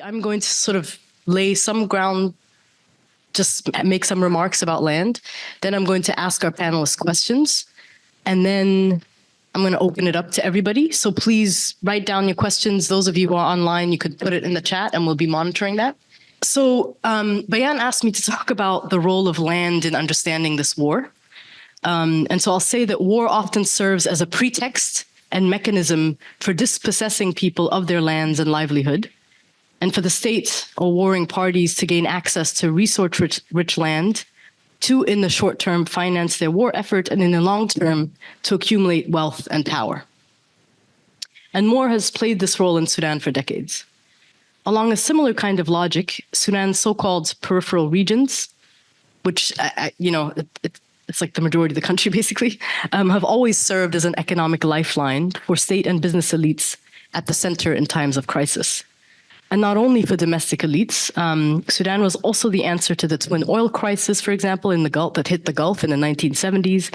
I'm going to sort of lay some ground, just make some remarks about land. Then I'm going to ask our panelists questions. And then I'm going to open it up to everybody. So please write down your questions. Those of you who are online, you could put it in the chat and we'll be monitoring that. So Bayan asked me to talk about the role of land in understanding this war. And so I'll say that war often serves as a pretext and mechanism for dispossessing people of their lands and livelihood, and for the state or warring parties to gain access to resource-rich land to, in the short term, finance their war effort, and in the long term, to accumulate wealth and power. And war has played this role in Sudan for decades. Along a similar kind of logic, Sudan's so-called peripheral regions, which, it's like the majority of the country, basically, have always served as an economic lifeline for state and business elites at the center in times of crisis. And not only for domestic elites, Sudan was also the answer to the twin oil crisis, for example, in the Gulf that hit the Gulf in the 1970s,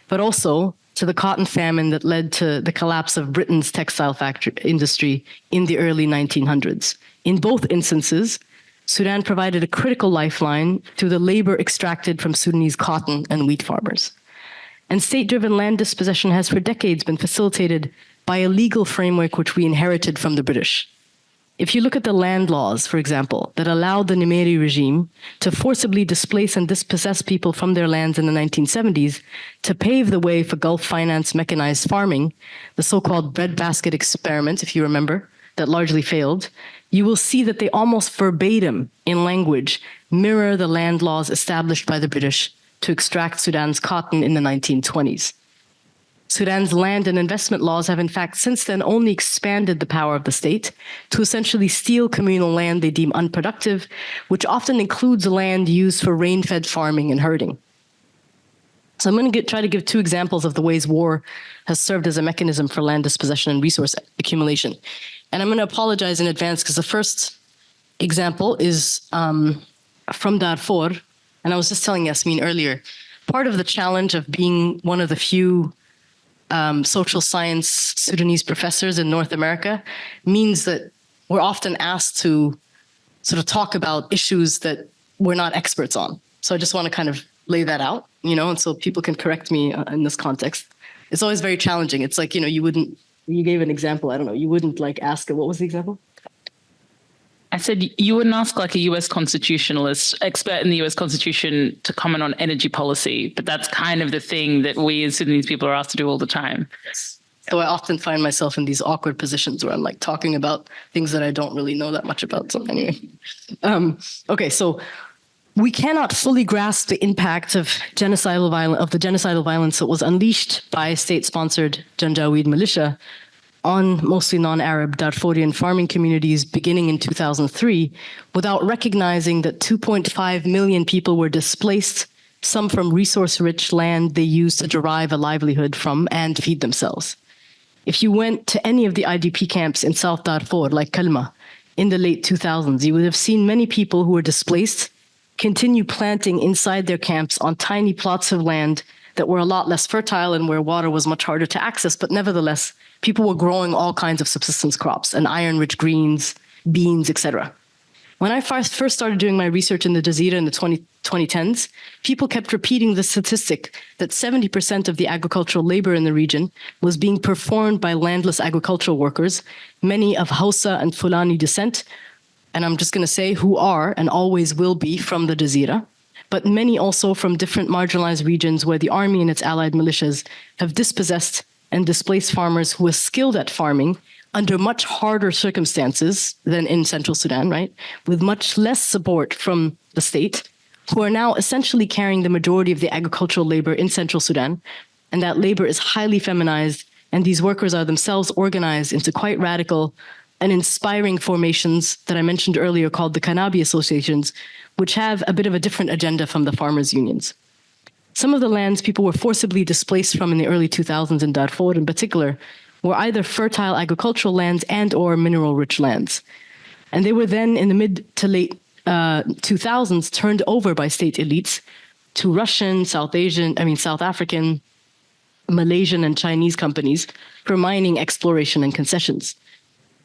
but also to the cotton famine that led to the collapse of Britain's textile factory industry in the early 1900s. In both instances, Sudan provided a critical lifeline through the labor extracted from Sudanese cotton and wheat farmers. And state-driven land dispossession has for decades been facilitated by a legal framework which we inherited from the British. If you look at the land laws, for example, that allowed the Nimeri regime to forcibly displace and dispossess people from their lands in the 1970s to pave the way for Gulf finance mechanized farming, the so-called breadbasket experiment, if you remember, that largely failed, you will see that they almost verbatim in language mirror the land laws established by the British to extract Sudan's cotton in the 1920s. Sudan's land and investment laws have in fact since then only expanded the power of the state to essentially steal communal land they deem unproductive, which often includes land used for rain-fed farming and herding. So I'm going to try to give two examples of the ways war has served as a mechanism for land dispossession and resource accumulation. And I'm going to apologize in advance because the first example is from Darfur. And I was just telling Yasmin earlier, part of the challenge of being one of the few social science Sudanese professors in North America means that we're often asked to sort of talk about issues that we're not experts on. So I just want to kind of lay that out, and so people can correct me in this context. It's always very challenging. It's like, you gave an example, I don't know, you wouldn't like ask, what was the example? I said you wouldn't ask like a US constitutionalist, expert in the US Constitution, to comment on energy policy, but that's kind of the thing that we as Sudanese people are asked to do all the time. Yes. So I often find myself in these awkward positions where I'm like talking about things that I don't really know that much about. So anyway, okay, so we cannot fully grasp the impact of the genocidal violence that was unleashed by state-sponsored Janjaweed militia on mostly non-Arab Darfurian farming communities beginning in 2003 without recognizing that 2.5 million people were displaced, some from resource-rich land they used to derive a livelihood from and feed themselves. If you went to any of the IDP camps in South Darfur, like Kalma, in the late 2000s, you would have seen many people who were displaced continue planting inside their camps on tiny plots of land that were a lot less fertile and where water was much harder to access, but nevertheless, people were growing all kinds of subsistence crops and iron-rich greens, beans, etc. When I first started doing my research in the Jazeera in the 2010s, people kept repeating the statistic that 70% of the agricultural labor in the region was being performed by landless agricultural workers, many of Hausa and Fulani descent, and I'm just going to say who are and always will be from the Jazeera, but many also from different marginalized regions where the army and its allied militias have dispossessed and displaced farmers who were skilled at farming under much harder circumstances than in Central Sudan, right? With much less support from the state, who are now essentially carrying the majority of the agricultural labor in Central Sudan. And that labor is highly feminized, and these workers are themselves organized into quite radical and inspiring formations that I mentioned earlier called the Kanabi associations, which have a bit of a different agenda from the farmers' unions. Some of the lands people were forcibly displaced from in the early 2000s in Darfur in particular were either fertile agricultural lands and or mineral-rich lands. And they were then in the mid to late 2000s turned over by state elites to Russian, South African, Malaysian and Chinese companies for mining, exploration and concessions.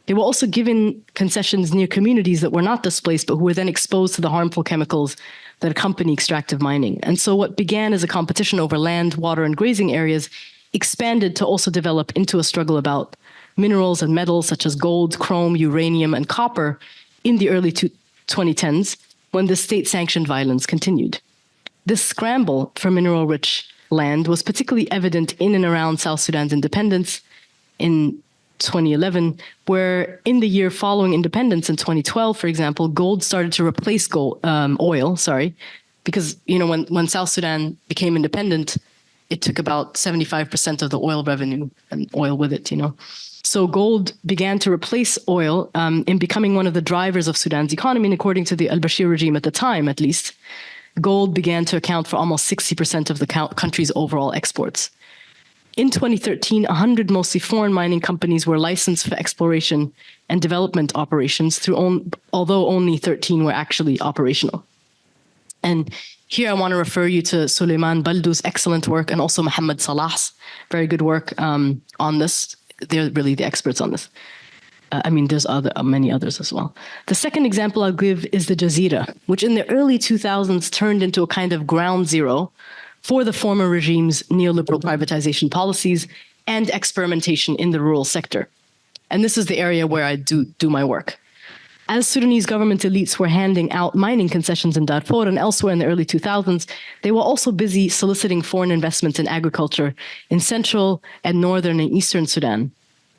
They were also given concessions near communities that were not displaced, but who were then exposed to the harmful chemicals that accompany extractive mining. And so what began as a competition over land, water, and grazing areas expanded to also develop into a struggle about minerals and metals such as gold, chrome, uranium, and copper in the early 2010s, when the state-sanctioned violence continued. This scramble for mineral-rich land was particularly evident in and around South Sudan's independence in 2011, where in the year following independence in 2012, for example, gold started to replace oil, because when South Sudan became independent, it took about 75% of the oil revenue and oil with it, So gold began to replace oil in becoming one of the drivers of Sudan's economy, and according to the al-Bashir regime at the time, at least, gold began to account for almost 60% of the country's overall exports. In 2013, 100 mostly foreign mining companies were licensed for exploration and development operations, although only 13 were actually operational. And here I want to refer you to Suleiman Baldu's excellent work, and also Mohammed Salah's very good work on this. They're really the experts on this. There's many others as well. The second example I'll give is the Jazeera, which in the early 2000s turned into a kind of ground zero for the former regime's neoliberal privatization policies and experimentation in the rural sector. And this is the area where I do my work. As Sudanese government elites were handing out mining concessions in Darfur and elsewhere in the early 2000s, they were also busy soliciting foreign investments in agriculture in central and northern and eastern Sudan.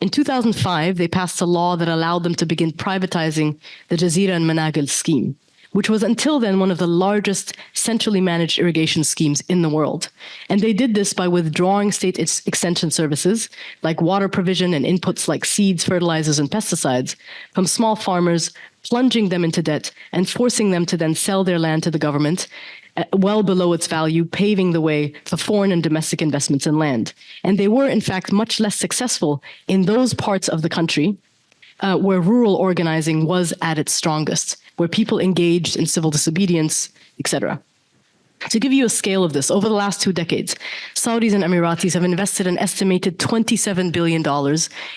In 2005, they passed a law that allowed them to begin privatizing the Jazeera and Managil scheme, which was until then one of the largest centrally managed irrigation schemes in the world. And they did this by withdrawing state extension services like water provision and inputs like seeds, fertilizers, and pesticides from small farmers, plunging them into debt and forcing them to then sell their land to the government well below its value, paving the way for foreign and domestic investments in land. And they were, in fact, much less successful in those parts of the country where rural organizing was at its strongest, where people engaged in civil disobedience, etc. To give you a scale of this, over the last 2 decades, Saudis and Emiratis have invested an estimated $27 billion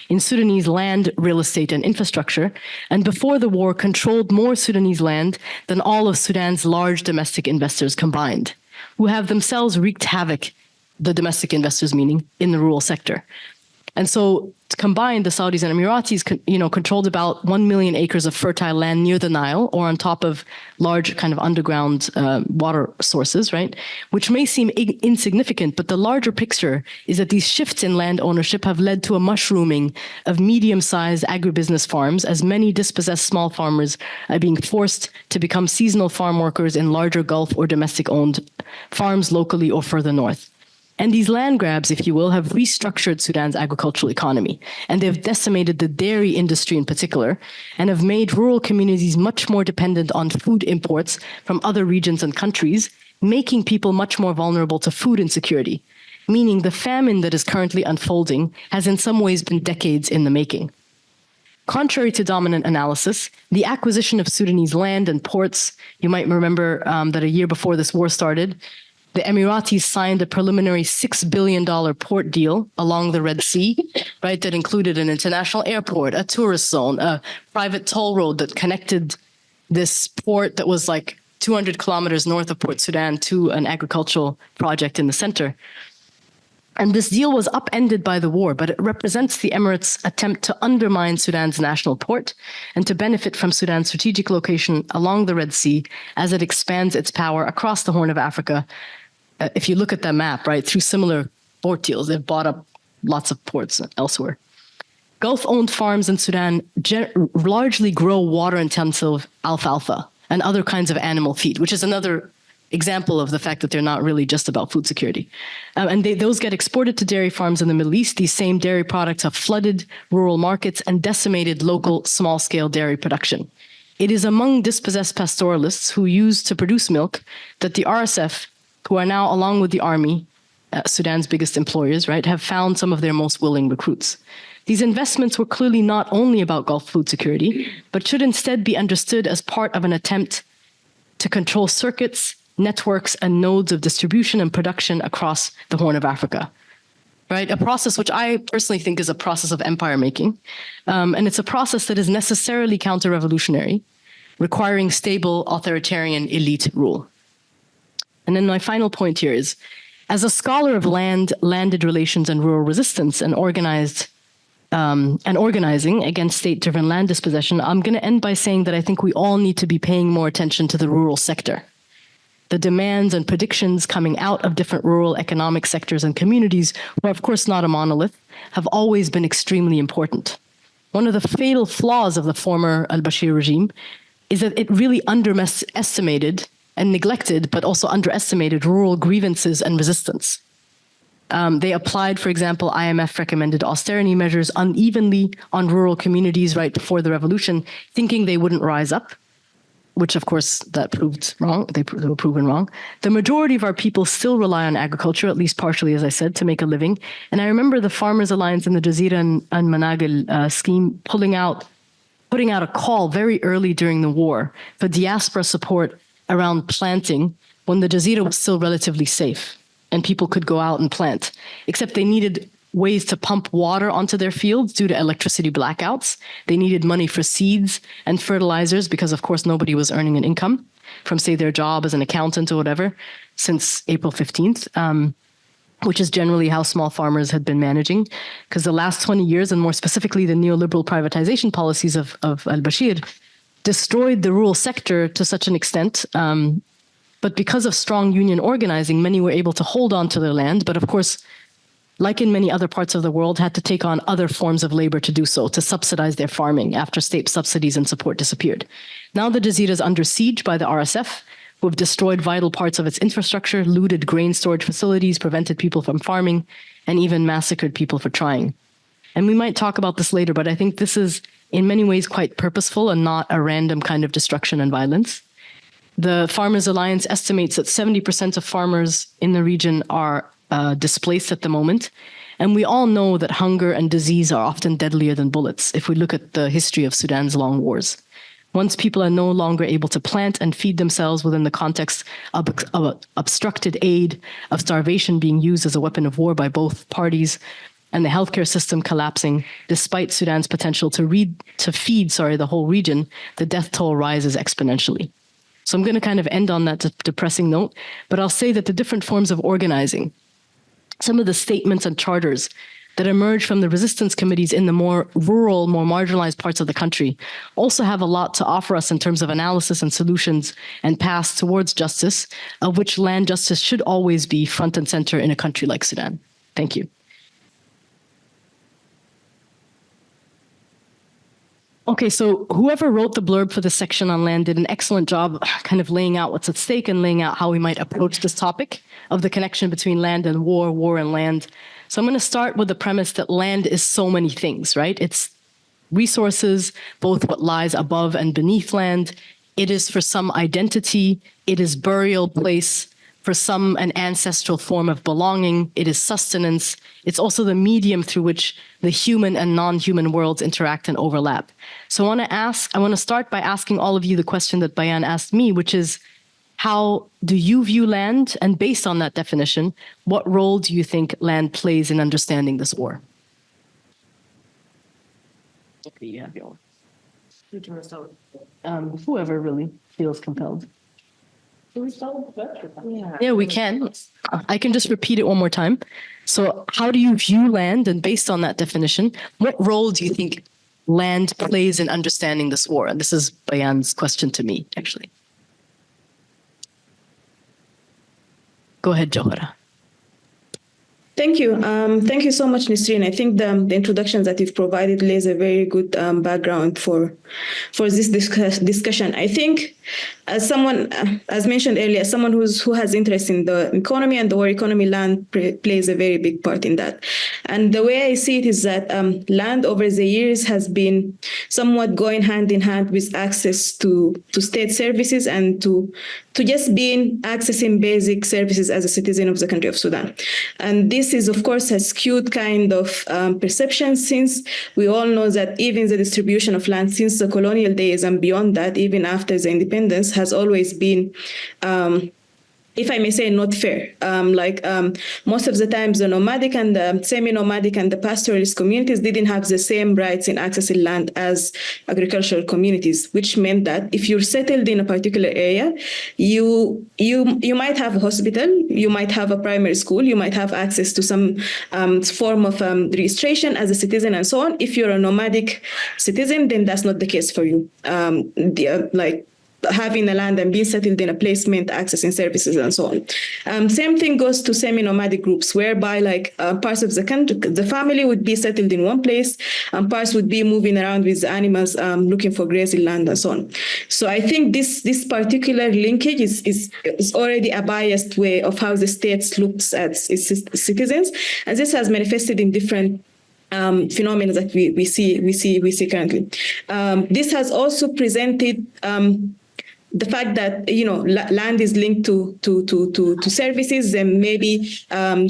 in Sudanese land, real estate, and infrastructure, and before the war controlled more Sudanese land than all of Sudan's large domestic investors combined, who have themselves wreaked havoc, the domestic investors meaning, in the rural sector. And so combined, the Saudis and Emiratis, controlled about 1 million acres of fertile land near the Nile or on top of large kind of underground water sources, right? Which may seem insignificant, but the larger picture is that these shifts in land ownership have led to a mushrooming of medium-sized agribusiness farms, as many dispossessed small farmers are being forced to become seasonal farm workers in larger Gulf or domestic-owned farms locally or further north. And these land grabs, if you will, have restructured Sudan's agricultural economy, and they've decimated the dairy industry in particular, and have made rural communities much more dependent on food imports from other regions and countries, making people much more vulnerable to food insecurity, meaning the famine that is currently unfolding has in some ways been decades in the making. Contrary to dominant analysis, the acquisition of Sudanese land and ports, you might remember that a year before this war started, the Emiratis signed a preliminary $6 billion port deal along the Red Sea, right, that included an international airport, a tourist zone, a private toll road that connected this port that was like 200 kilometers north of Port Sudan to an agricultural project in the center. And this deal was upended by the war, but it represents the Emirates' attempt to undermine Sudan's national port and to benefit from Sudan's strategic location along the Red Sea as it expands its power across the Horn of Africa. If you look at that map, right, through similar port deals, they've bought up lots of ports elsewhere. Gulf-owned farms in Sudan largely grow water-intensive alfalfa and other kinds of animal feed, which is another example of the fact that they're not really just about food security. And those get exported to dairy farms in the Middle East. These same dairy products have flooded rural markets and decimated local small-scale dairy production. It is among dispossessed pastoralists who use to produce milk that the RSF, who are now, along with the army, Sudan's biggest employers, right, have found some of their most willing recruits. These investments were clearly not only about Gulf food security, but should instead be understood as part of an attempt to control circuits, networks, and nodes of distribution and production across the Horn of Africa. right? A process which I personally think is a process of empire making. And it's a process that is necessarily counter-revolutionary, requiring stable authoritarian elite rule. And then my final point here is, as a scholar of land, landed relations, and rural resistance, and organizing against state-driven land dispossession, I'm going to end by saying that I think we all need to be paying more attention to the rural sector. The demands and predictions coming out of different rural economic sectors and communities, who are of course not a monolith, have always been extremely important. One of the fatal flaws of the former al-Bashir regime is that it really underestimated and neglected, but also underestimated rural grievances and resistance. They applied, for example, IMF-recommended austerity measures unevenly on rural communities right before the revolution, thinking they wouldn't rise up, which of course that proved wrong. They were proven wrong. The majority of our people still rely on agriculture, at least partially, as I said, to make a living. And I remember the Farmers Alliance and the Jazeera and Managil scheme putting out a call very early during the war for diaspora support around planting when the Jazeera was still relatively safe and people could go out and plant, except they needed ways to pump water onto their fields due to electricity blackouts. They needed money for seeds and fertilizers because, of course, nobody was earning an income from, say, their job as an accountant or whatever since April 15th, which is generally how small farmers had been managing. Because the last 20 years, and more specifically the neoliberal privatization policies of al-Bashir, destroyed the rural sector to such an extent. But because of strong union organizing, many were able to hold on to their land. But of course, like in many other parts of the world, had to take on other forms of labor to do so, to subsidize their farming after state subsidies and support disappeared. Now the Jazeera is under siege by the RSF, who have destroyed vital parts of its infrastructure, looted grain storage facilities, prevented people from farming, and even massacred people for trying. And we might talk about this later, but I think this is in many ways quite purposeful and not a random kind of destruction and violence. The Farmers Alliance estimates that 70% of farmers in the region are displaced at the moment. And we all know that hunger and disease are often deadlier than bullets if we look at the history of Sudan's long wars. Once people are no longer able to plant and feed themselves within the context of obstructed aid, of starvation being used as a weapon of war by both parties, and the healthcare system collapsing, despite Sudan's potential to feed the whole region, the death toll rises exponentially. So I'm going to kind of end on that depressing note, but I'll say that the different forms of organizing, some of the statements and charters that emerge from the resistance committees in the more rural, more marginalized parts of the country also have a lot to offer us in terms of analysis and solutions and paths towards justice, of which land justice should always be front and center in a country like Sudan. Thank you. Okay, so whoever wrote the blurb for this section on land did an excellent job kind of laying out what's at stake and laying out how we might approach this topic of the connection between land and war, war and land. So I'm going to start with the premise that land is so many things, right? It's resources, both what lies above and beneath land. It is for some identity. It is burial place. For some, an ancestral form of belonging. It is sustenance. It's also the medium through which the human and non-human worlds interact and overlap. So I want to start by asking all of you the question that Bayan asked me, which is, how do you view land? And based on that definition, what role do you think land plays in understanding this war? Okay, you have your own. Whoever really feels compelled. Yeah, we can. I can just repeat it one more time. So how do you view land? And based on that definition, what role do you think land plays in understanding this war? And this is Bayan's question to me, actually. Go ahead, Jawhara. Thank you. Thank you so much, Nisrin. I think the introductions that you've provided lays a very good background for this discussion. I think, as someone, as mentioned earlier, someone who has interest in the economy and the war economy, land plays a very big part in that. And the way I see it is that land over the years has been somewhat going hand in hand with access to state services and to just being accessing basic services as a citizen of the country of Sudan. And this is, of course, a skewed kind of perception, since we all know that even the distribution of land since the colonial days and beyond that, even after the independence, has always been if I may say, not fair. Most of the times, the nomadic and the semi-nomadic and the pastoralist communities didn't have the same rights in accessing land as agricultural communities, which meant that if you're settled in a particular area, you might have a hospital, you might have a primary school, you might have access to some form of registration as a citizen and so on. If you're a nomadic citizen, then that's not the case for you. Having a land and being settled in a placement, accessing services and so on. Same thing goes to semi-nomadic groups, whereby parts of the country, the family would be settled in one place, and parts would be moving around with the animals, looking for grazing land and so on. So I think this particular linkage is already a biased way of how the state looks at its citizens, and this has manifested in different phenomena that we see currently. This has also presented the fact that land is linked to services, and maybe some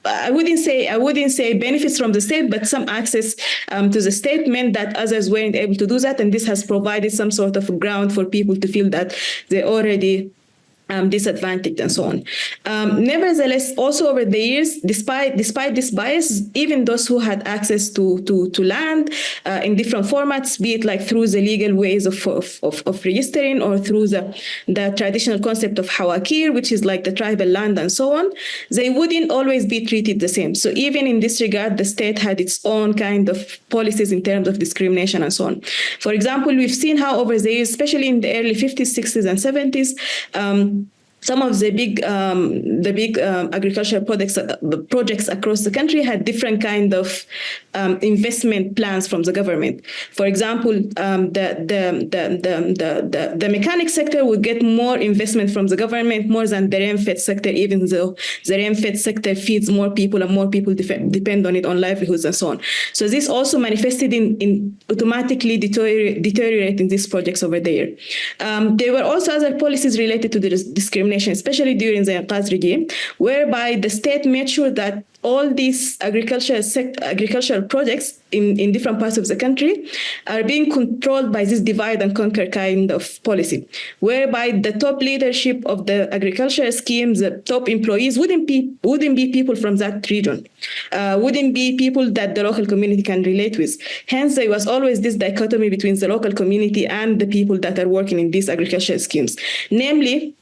I wouldn't say benefits from the state, but some access to the state meant that others weren't able to do that, and this has provided some sort of ground for people to feel that they already disadvantaged and so on. Nevertheless, also over the years, despite this bias, even those who had access to land in different formats, be it through the legal ways of registering or through the traditional concept of hawakir, which is the tribal land and so on, they wouldn't always be treated the same. So even in this regard, the state had its own kind of policies in terms of discrimination and so on. For example, we've seen how over the years, especially in the early 50s, 60s, and 70s, some of the big agricultural projects across the country had different kind of investment plans from the government. For example, the mechanic sector would get more investment from the government, more than the rain-fed sector, even though the rain-fed sector feeds more people and more people depend on it, on livelihoods and so on. So this also manifested in automatically deteriorating these projects over there. There were also other policies related to the discrimination, especially during the Inqaz regime, whereby the state made sure that all these agricultural projects in different parts of the country are being controlled by this divide and conquer kind of policy, whereby the top leadership of the agricultural schemes, the top employees wouldn't be people from that region, wouldn't be people that the local community can relate with. Hence, there was always this dichotomy between the local community and the people that are working in these agricultural schemes. Namely,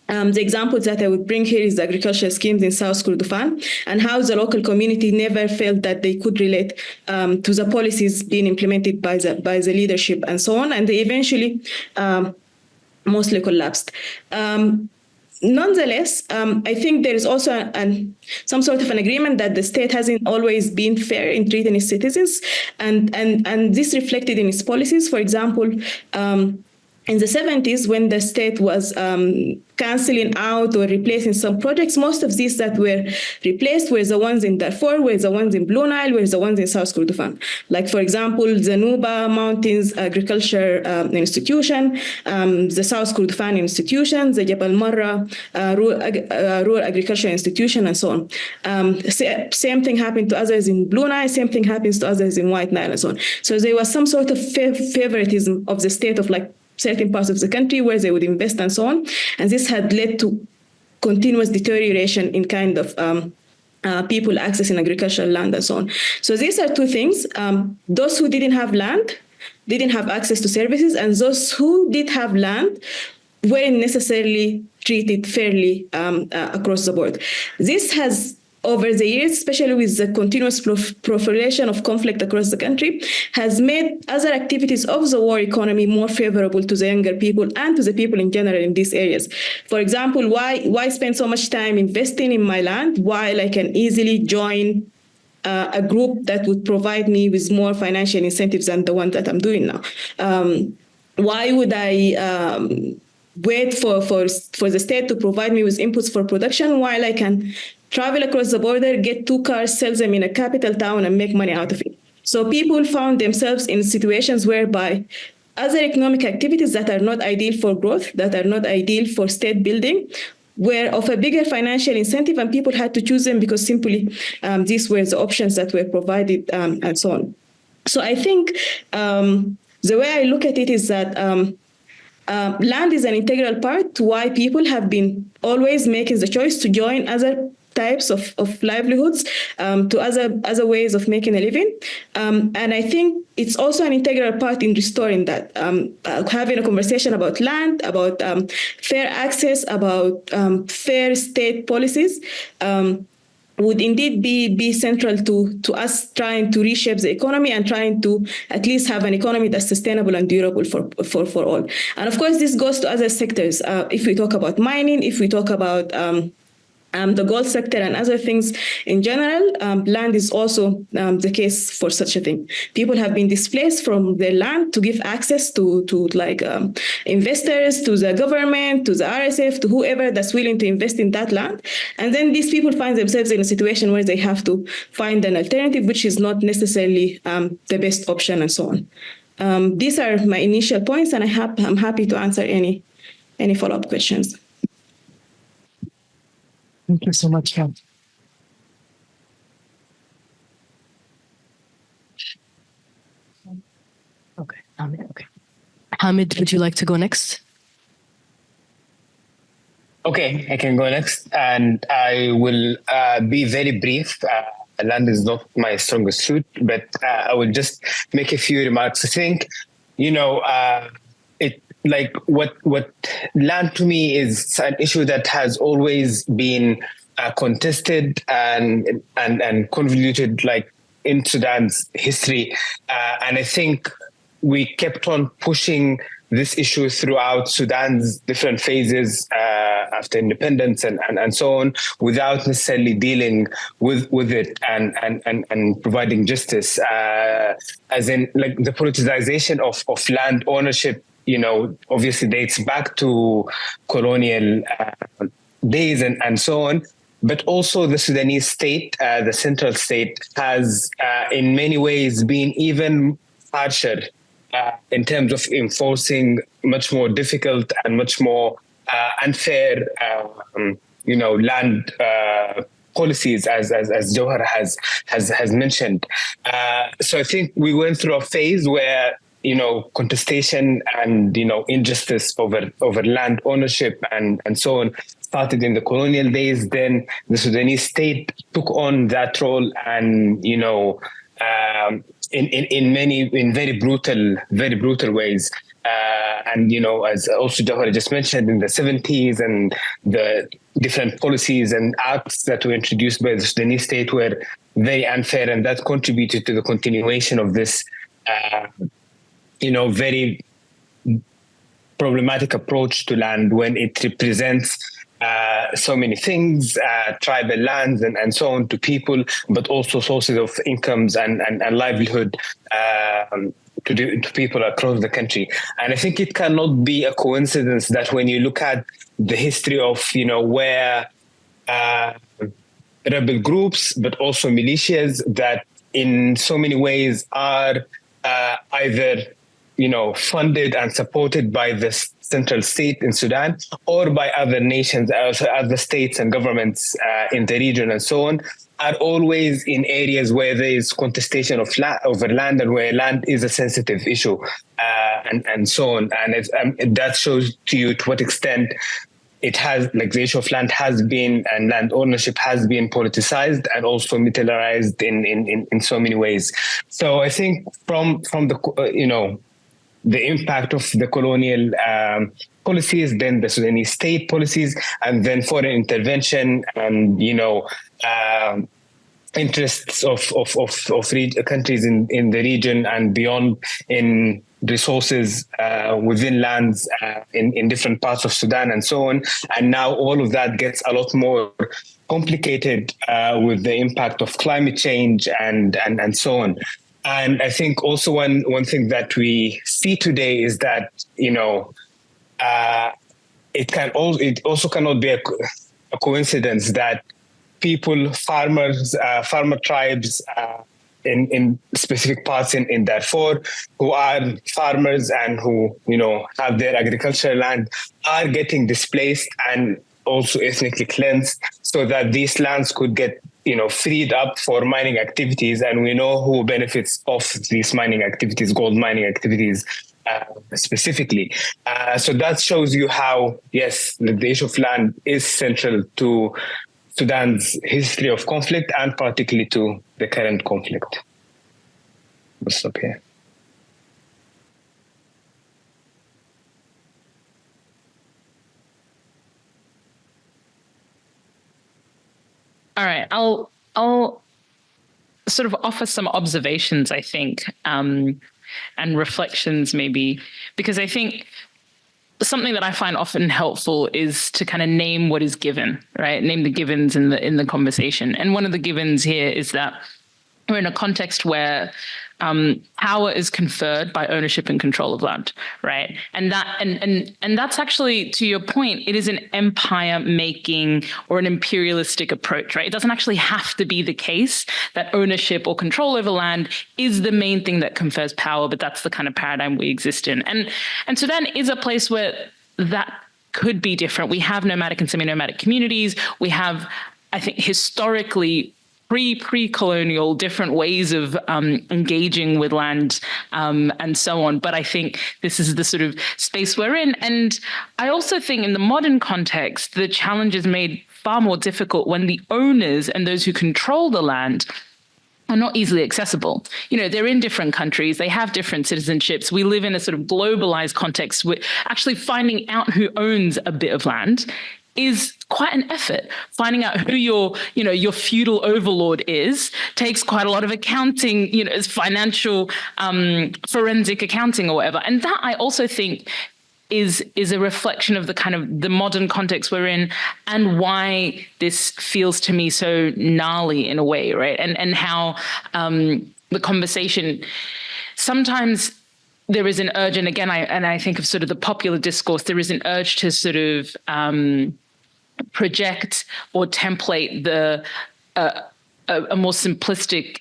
the examples that I would bring here is the agricultural schemes in South Kordofan, and how the local community never felt that they could relate to the policies being implemented by the leadership and so on, and they eventually mostly collapsed. Nonetheless, I think there is also some sort of an agreement that the state hasn't always been fair in treating its citizens, and this reflected in its policies. For example, in the 70s, when the state was canceling out or replacing some projects, most of these that were replaced were the ones in Darfur, were the ones in Blue Nile, were the ones in South Kordofan. For example, the Nuba Mountains Agriculture Institution, the South Kordofan Institution, the Jabal Marra Rural Agriculture Institution, and so on. Same thing happened to others in Blue Nile, same thing happens to others in White Nile, and so on. So there was some sort of favoritism of the state of certain parts of the country where they would invest and so on. And this had led to continuous deterioration in kind of people accessing agricultural land and so on. So these are two things. Those who didn't have land didn't have access to services, and those who did have land weren't necessarily treated fairly across the board. This has, over the years, especially with the continuous proliferation of conflict across the country, has made other activities of the war economy more favorable to the younger people and to the people in general in these areas. For example, why spend so much time investing in my land while I can easily join a group that would provide me with more financial incentives than the one that I'm doing now? Why would I wait for the state to provide me with inputs for production while I can travel across the border, get 2 cars, sell them in a capital town, and make money out of it? So people found themselves in situations whereby other economic activities that are not ideal for growth, that are not ideal for state building, were of a bigger financial incentive, and people had to choose them because simply these were the options that were provided, and so on. So I think the way I look at it is that land is an integral part to why people have been always making the choice to join other types of livelihoods, to other ways of making a living. And I think it's also an integral part in restoring that. Having a conversation about land, about fair access, about fair state policies, would indeed be central to us trying to reshape the economy and trying to at least have an economy that's sustainable and durable for all. And of course, this goes to other sectors. If we talk about mining, if we talk about the gold sector and other things in general, land is also the case for such a thing. People have been displaced from their land to give access to investors, to the government, to the RSF, to whoever that's willing to invest in that land. And then these people find themselves in a situation where they have to find an alternative, which is not necessarily the best option, and so on. These are my initial points, and I'm happy to answer any follow-up questions. Thank you so much, Ham. Okay, Hamid. Okay, Hamid, would you like to go next? Okay, I can go next, and I will be very brief. Land is not my strongest suit, but I will just make a few remarks. I think, like what land to me is an issue that has always been contested and convoluted, like in Sudan's history, and I think we kept on pushing this issue throughout Sudan's different phases after independence and so on, without necessarily dealing with it and providing justice, as in like the politicization of land ownership. Obviously dates back to colonial days and so on. But also the Sudanese state, the central state, has in many ways been even harsher in terms of enforcing much more difficult and much more unfair, land policies, as Jawhar has mentioned. So I think we went through a phase where contestation and, injustice over land ownership and so on started in the colonial days. Then the Sudanese state took on that role and, in very brutal ways. And, as also Jawhar just mentioned, in the 70s, and the different policies and acts that were introduced by the Sudanese state were very unfair, and that contributed to the continuation of this very problematic approach to land when it represents so many things, tribal lands and so on to people, but also sources of incomes and livelihood to people across the country. And I think it cannot be a coincidence that when you look at the history of, where rebel groups, but also militias that in so many ways are either funded and supported by the central state in Sudan or by other nations, other states and governments in the region and so on, are always in areas where there is contestation of over land and where land is a sensitive issue and so on. And that shows to you to what extent it has, like, the issue of land has been, and land ownership has been politicized and also militarized in so many ways. So I think from the, the impact of the colonial policies, then the Sudanese state policies, and then foreign intervention and, interests of countries in the region and beyond in resources within lands in different parts of Sudan and so on. And now all of that gets a lot more complicated with the impact of climate change and so on. And I think also one thing that we see today is that, it also cannot be a coincidence that people, farmer tribes in specific parts in Darfur, who are farmers and who, have their agricultural land, are getting displaced and also ethnically cleansed so that these lands could get freed up for mining activities. And we know who benefits of these mining activities, gold mining activities, specifically. So that shows you how, yes, the issue of land is central to Sudan's history of conflict and particularly to the current conflict. Let's stop here. All right, I'll sort of offer some observations, I think, and reflections maybe, because I think something that I find often helpful is to kind of name what is given, right? Name the givens in the conversation. And one of the givens here is that we're in a context where power is conferred by ownership and control of land, right? And that's actually, to your point, it is an empire making or an imperialistic approach, right? It doesn't actually have to be the case that ownership or control over land is the main thing that confers power, but that's the kind of paradigm we exist in. And Sudan is a place where that could be different. We have nomadic and semi-nomadic communities. We have, I think, historically pre-colonial different ways of engaging with land and so on. But I think this is the sort of space we're in. And I also think in the modern context, the challenge is made far more difficult when the owners and those who control the land are not easily accessible. You know, they're in different countries. They have different citizenships. We live in a sort of globalized context where actually finding out who owns a bit of land is quite an effort. Finding out who your feudal overlord is takes quite a lot of accounting, as financial forensic accounting or whatever. And that I also think is a reflection of the kind of the modern context we're in and why this feels to me so gnarly in a way, right? And how the conversation sometimes there is an urge, and again, I think of sort of the popular discourse, there is an urge to sort of project or template a more simplistic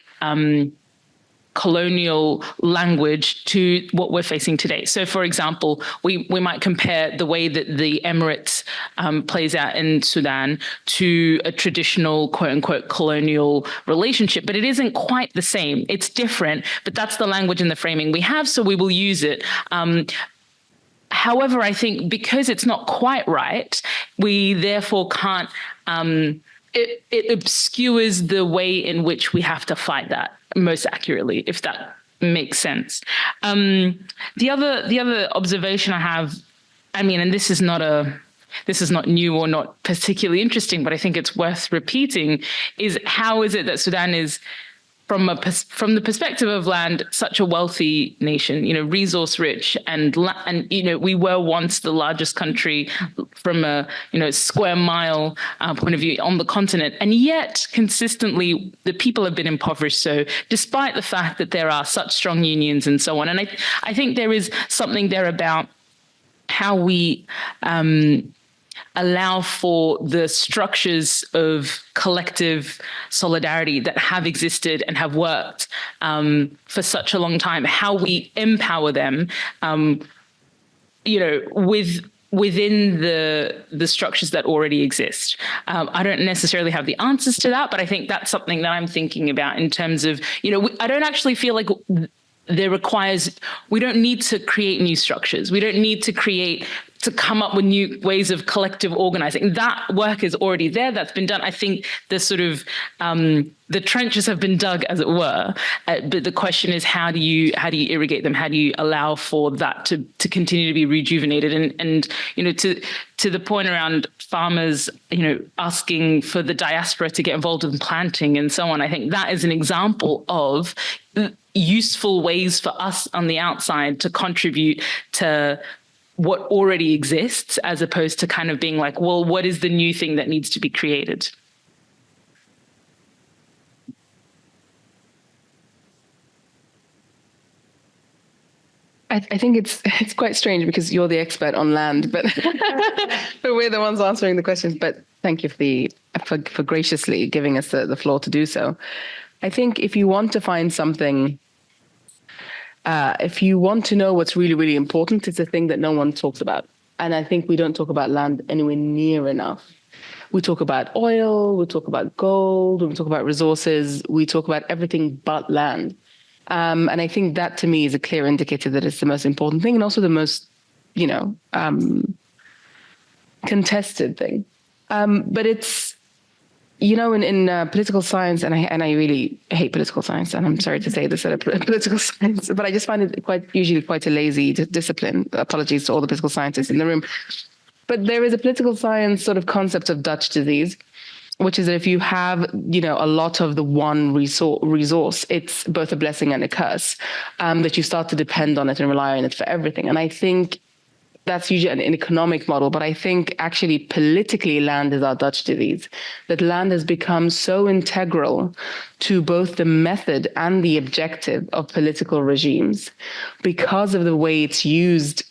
colonial language to what we're facing today. So, for example, we might compare the way that the Emirates plays out in Sudan to a traditional quote unquote colonial relationship, but it isn't quite the same. It's different, but that's the language and the framing we have, so we will use it. However, I think because it's not quite right, we therefore can't, it obscures the way in which we have to fight that most accurately, if that makes sense. The other observation I have, and this is not new or not particularly interesting, but I think it's worth repeating, is how is it that Sudan is, from the perspective of land, such a wealthy nation, resource rich, and we were once the largest country from a square mile point of view on the continent, and yet consistently the people have been impoverished. So despite the fact that there are such strong unions and so on, and I think there is something there about how we allow for the structures of collective solidarity that have existed and have worked for such a long time, how we empower them, within the structures that already exist. I don't necessarily have the answers to that, but I think that's something that I'm thinking about in terms of, I don't actually feel like we don't need to create new structures. We don't need to come up with new ways of collective organizing. That work is already there. That's been done. I think the sort of the trenches have been dug, as it were. But the question is, how do you irrigate them? How do you allow for that to continue to be rejuvenated? And to the point around farmers, asking for the diaspora to get involved in planting and so on. I think that is an example of useful ways for us on the outside to contribute to what already exists, as opposed to kind of being like, well, what is the new thing that needs to be created? I think it's quite strange because you're the expert on land, but but we're the ones answering the questions. But thank you for graciously giving us the floor to do so. I think if you want to find something, if you want to know what's really, really important, it's a thing that no one talks about. And I think we don't talk about land anywhere near enough. We talk about oil, we talk about gold, we talk about resources, we talk about everything but land. And I think that to me is a clear indicator that it's the most important thing and also the most, contested thing. But it's, in political science, and I really hate political science, and I'm sorry to say this at political science, but I just find it usually quite a lazy discipline. Apologies to all the political scientists in the room. But there is a political science sort of concept of Dutch disease, which is that if you have, a lot of the one resource, it's both a blessing and a curse, that you start to depend on it and rely on it for everything. And I think that's usually an economic model, but I think actually politically land is our Dutch disease, that land has become so integral to both the method and the objective of political regimes because of the way it's used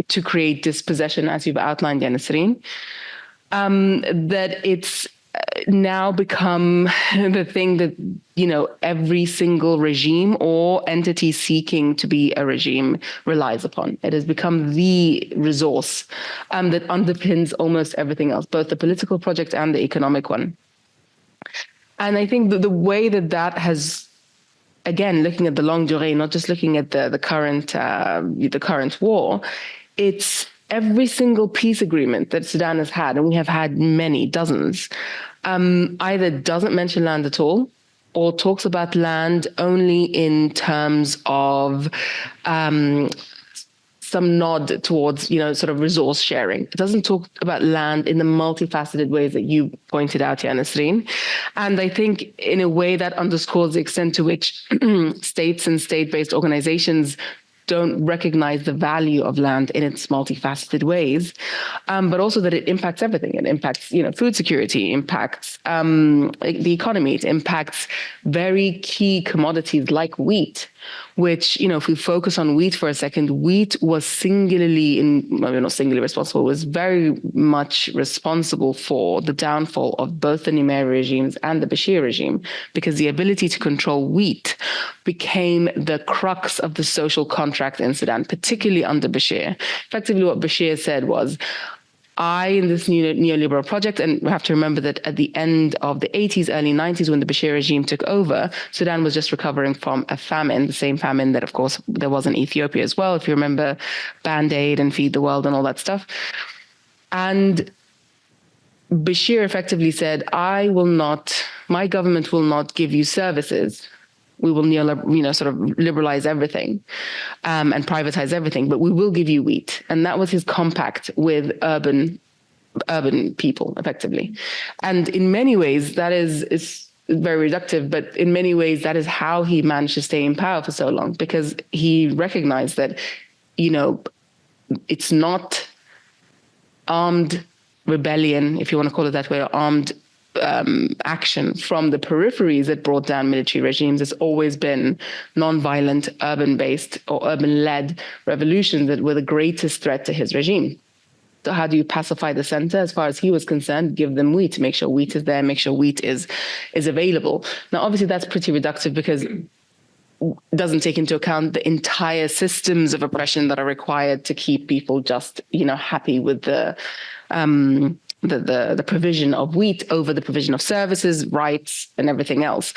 to create dispossession, as you've outlined, Nisrin, that it's now become the thing that, every single regime or entity seeking to be a regime relies upon. It has become the resource that underpins almost everything else, both the political project and the economic one. And I think that the way that has, again, looking at the longue durée, not just looking at the current war, it's every single peace agreement that Sudan has had, and we have had many, dozens, either doesn't mention land at all or talks about land only in terms of some nod towards, sort of resource sharing. It doesn't talk about land in the multifaceted ways that you pointed out, Nisrin. And I think in a way that underscores the extent to which states and state-based organizations don't recognize the value of land in its multifaceted ways, but also that it impacts everything. It impacts, food security, impacts the economy, it impacts very key commodities like wheat, which, if we focus on wheat for a second, wheat was not singularly responsible, was very much responsible for the downfall of both the Numeiri regimes and the Bashir regime, because the ability to control wheat became the crux of the social contract in Sudan, particularly under Bashir. Effectively, what Bashir said was, in this new neoliberal project, and we have to remember that at the end of the 80s, early 90s, when the Bashir regime took over, Sudan was just recovering from a famine, the same famine that, of course, there was in Ethiopia as well, if you remember Band-Aid and Feed the World and all that stuff. And Bashir effectively said, my government will not give you services. We will, sort of liberalize everything and privatize everything, but we will give you wheat. And that was his compact with urban people, effectively. And in many ways, that is very reductive, but in many ways, that is how he managed to stay in power for so long, because he recognized that, it's not armed rebellion, if you want to call it that way, or armed action from the peripheries that brought down military regimes. It's always been non-violent, urban-based or urban-led revolutions that were the greatest threat to his regime. So how do you pacify the center? As far as he was concerned, give them wheat, make sure wheat is there, make sure wheat is available. Now, obviously, that's pretty reductive because it doesn't take into account the entire systems of oppression that are required to keep people just, happy with the provision of wheat over the provision of services, rights, and everything else.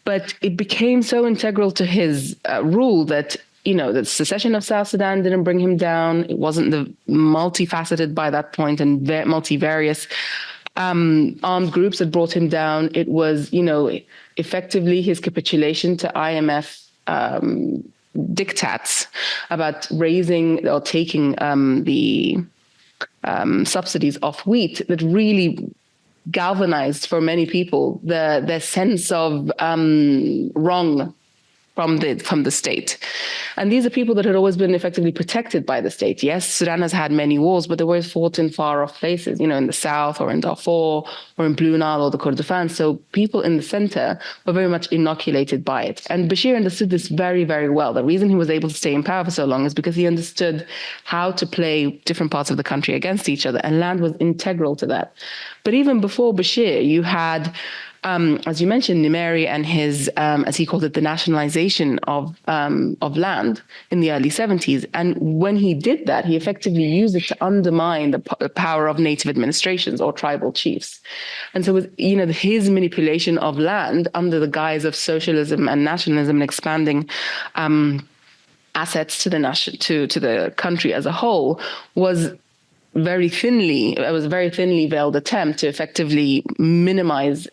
But it became so integral to his rule that, the secession of South Sudan didn't bring him down. It wasn't the multifaceted by that point and multivarious armed groups that brought him down. It was, effectively his capitulation to IMF diktats about raising or taking the subsidies off wheat that really galvanized for many people their sense of wrong from the state. And these are people that had always been effectively protected by the state. Yes, Sudan has had many wars, but they were fought in far off places, in the south or in Darfur or in Blue Nile or the Kordofan. So people in the center were very much inoculated by it. And Bashir understood this very, very well. The reason he was able to stay in power for so long is because he understood how to play different parts of the country against each other, and land was integral to that. But even before Bashir, you had as you mentioned, Nimeri and his, as he called it, the nationalization of land in the early 70s. And when he did that, he effectively used it to undermine the power of native administrations or tribal chiefs. And so with, his manipulation of land under the guise of socialism and nationalism and expanding assets to the country as a whole was a very thinly veiled attempt to effectively minimize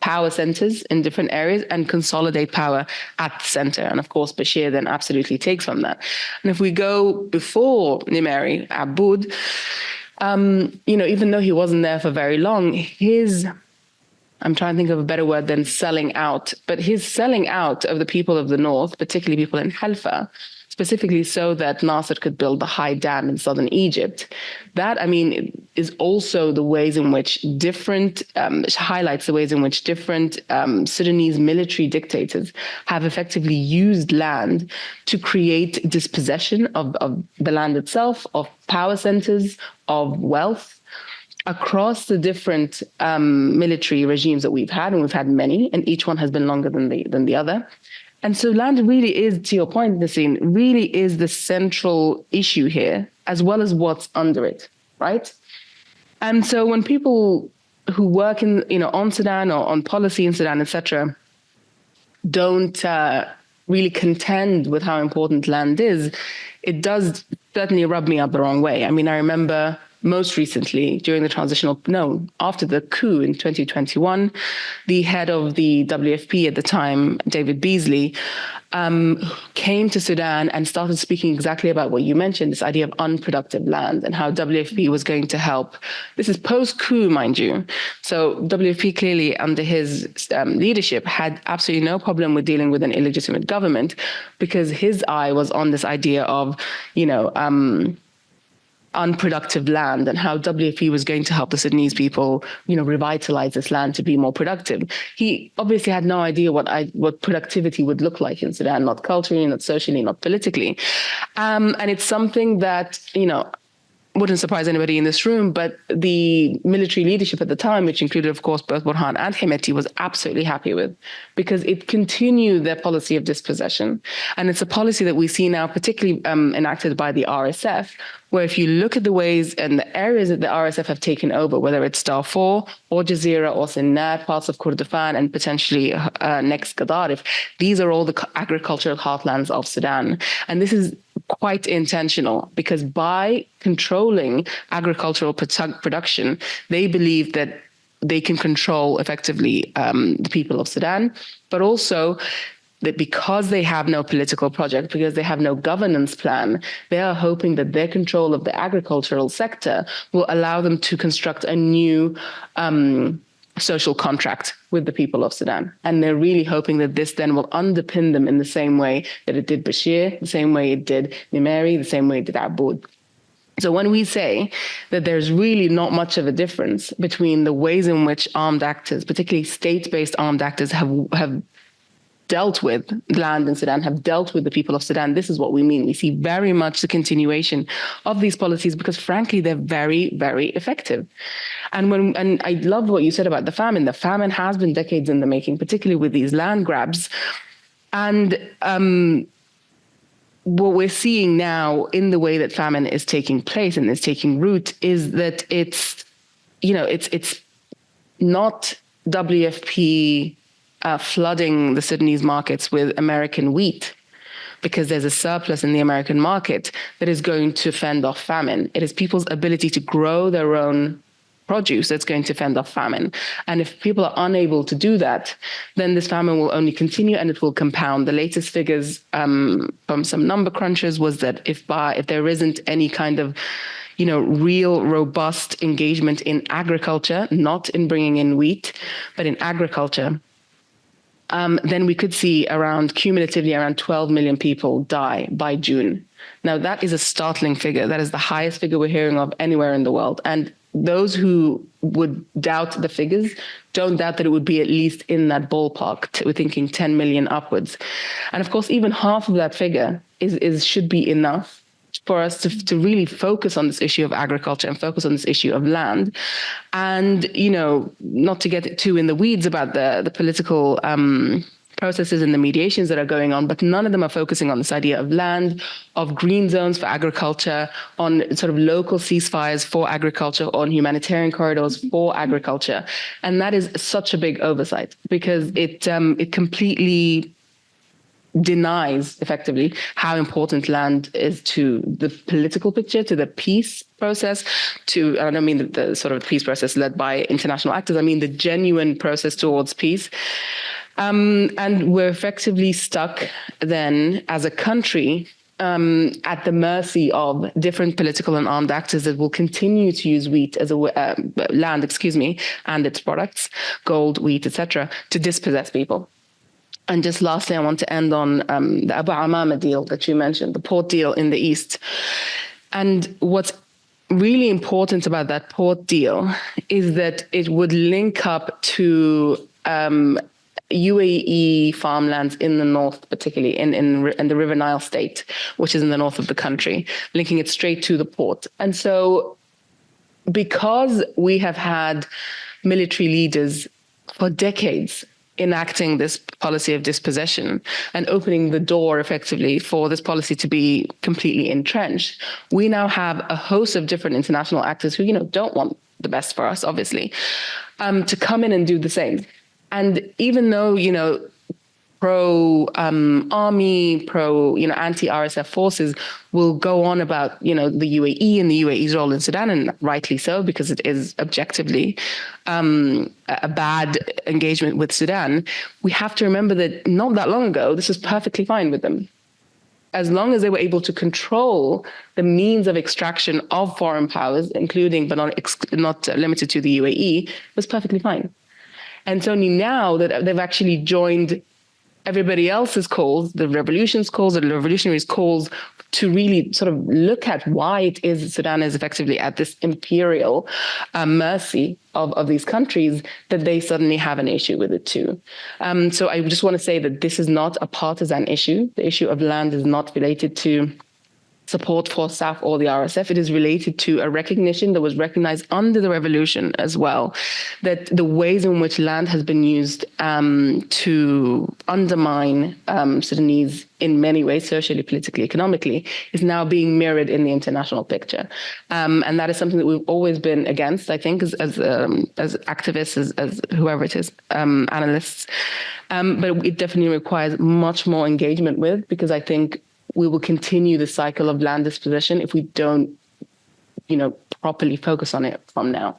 power centers in different areas and consolidate power at the center. And of course, Bashir then absolutely takes from that. And if we go before Nimeri, Aboud, even though he wasn't there for very long, I'm trying to think of a better word than selling out, but his selling out of the people of the north, particularly people in Halfa, specifically so that Nasser could build the high dam in southern Egypt. That, is also the ways in which highlights the ways in which different Sudanese military dictators have effectively used land to create dispossession of the land itself, of power centers, of wealth, across the different military regimes that we've had, and we've had many, and each one has been longer than the other. And so land really is, to your point, Nisrin, really is the central issue here, as well as what's under it, right? And so when people who work on Sudan or on policy in Sudan, etc., don't really contend with how important land is, it does certainly rub me up the wrong way. I remember most recently, after the coup in 2021, the head of the WFP at the time, David Beasley, came to Sudan and started speaking exactly about what you mentioned, this idea of unproductive land and how WFP was going to help. This is post-coup, mind you. So WFP clearly, under his leadership, had absolutely no problem with dealing with an illegitimate government because his eye was on this idea of, unproductive land and how WFP was going to help the Sudanese people, revitalize this land to be more productive. He obviously had no idea what productivity would look like in Sudan, not culturally, not socially, not politically. And it's something that, wouldn't surprise anybody in this room, but the military leadership at the time, which included, of course, both Burhan and Hemeti, was absolutely happy with, because it continued their policy of dispossession. And it's a policy that we see now particularly enacted by the RSF, where if you look at the ways and the areas that the RSF have taken over, whether it's Darfur or Jazeera or Sinnar, parts of Kordofan, and potentially next Gadarif, these are all the agricultural heartlands of Sudan. And this is quite intentional, because by controlling agricultural production, they believe that they can control effectively the people of Sudan, but also that because they have no political project, because they have no governance plan, they are hoping that their control of the agricultural sector will allow them to construct a new social contract with the people of Sudan. And they're really hoping that this then will underpin them in the same way that it did Bashir, the same way it did Nimeri, the same way it did Aboud. So when we say that there's really not much of a difference between the ways in which armed actors, particularly state-based armed actors, have dealt with land in Sudan, have dealt with the people of Sudan, this is what we mean. We see very much the continuation of these policies because, frankly, they're very, very effective. And I love what you said about the famine. The famine has been decades in the making, particularly with these land grabs. And what we're seeing now in the way that famine is taking place and is taking root is that it's not WFP flooding the Sudanese markets with American wheat because there's a surplus in the American market that is going to fend off famine. It is people's ability to grow their own produce that's going to fend off famine. And if people are unable to do that, then this famine will only continue and it will compound. The latest figures from some number crunchers was that if there isn't any kind of real robust engagement in agriculture, not in bringing in wheat, but in agriculture, then we could see cumulatively around 12 million people die by June. Now, that is a startling figure. That is the highest figure we're hearing of anywhere in the world. And those who would doubt the figures don't doubt that it would be at least in that ballpark. We're thinking 10 million upwards. And of course, even half of that figure should be enough for us to really focus on this issue of agriculture and focus on this issue of land. And, not to get too in the weeds about the political processes and the mediations that are going on, but none of them are focusing on this idea of land, of green zones for agriculture, on sort of local ceasefires for agriculture, on humanitarian corridors for agriculture. And that is such a big oversight because it completely denies effectively how important land is to the political picture, to the peace process, I don't mean the sort of peace process led by international actors, I mean the genuine process towards peace. And we're effectively stuck then as a country at the mercy of different political and armed actors that will continue to use wheat as land, and its products, gold, wheat, etc., to dispossess people. And just lastly, I want to end on the Abu Amama deal that you mentioned, the port deal in the east. And what's really important about that port deal is that it would link up to UAE farmlands in the north, particularly in the River Nile state, which is in the north of the country, linking it straight to the port. And so because we have had military leaders for decades enacting this policy of dispossession and opening the door effectively for this policy to be completely entrenched, we now have a host of different international actors who, don't want the best for us, obviously, to come in and do the same. And even though, pro-army, anti-RSF forces will go on about, the UAE and the UAE's role in Sudan, and rightly so, because it is objectively a bad engagement with Sudan, we have to remember that not that long ago, this was perfectly fine with them. As long as they were able to control the means of extraction of foreign powers, including but not limited to the UAE, it was perfectly fine. And it's only now that they've actually joined everybody else's calls, the revolution's calls, the revolutionaries' calls, to really sort of look at why it is Sudan is effectively at this imperial mercy of these countries, that they suddenly have an issue with it too. So I just want to say that this is not a partisan issue. The issue of land is not related to support for SAF or the RSF. It is related to a recognition that was recognized under the revolution as well, that the ways in which land has been used to undermine Sudanese in many ways, socially, politically, economically, is now being mirrored in the international picture. And that is something that we've always been against, I think, as activists, as whoever it is, analysts. But it definitely requires much more engagement with, because I think we will continue the cycle of land dispossession if we don't, properly focus on it from now.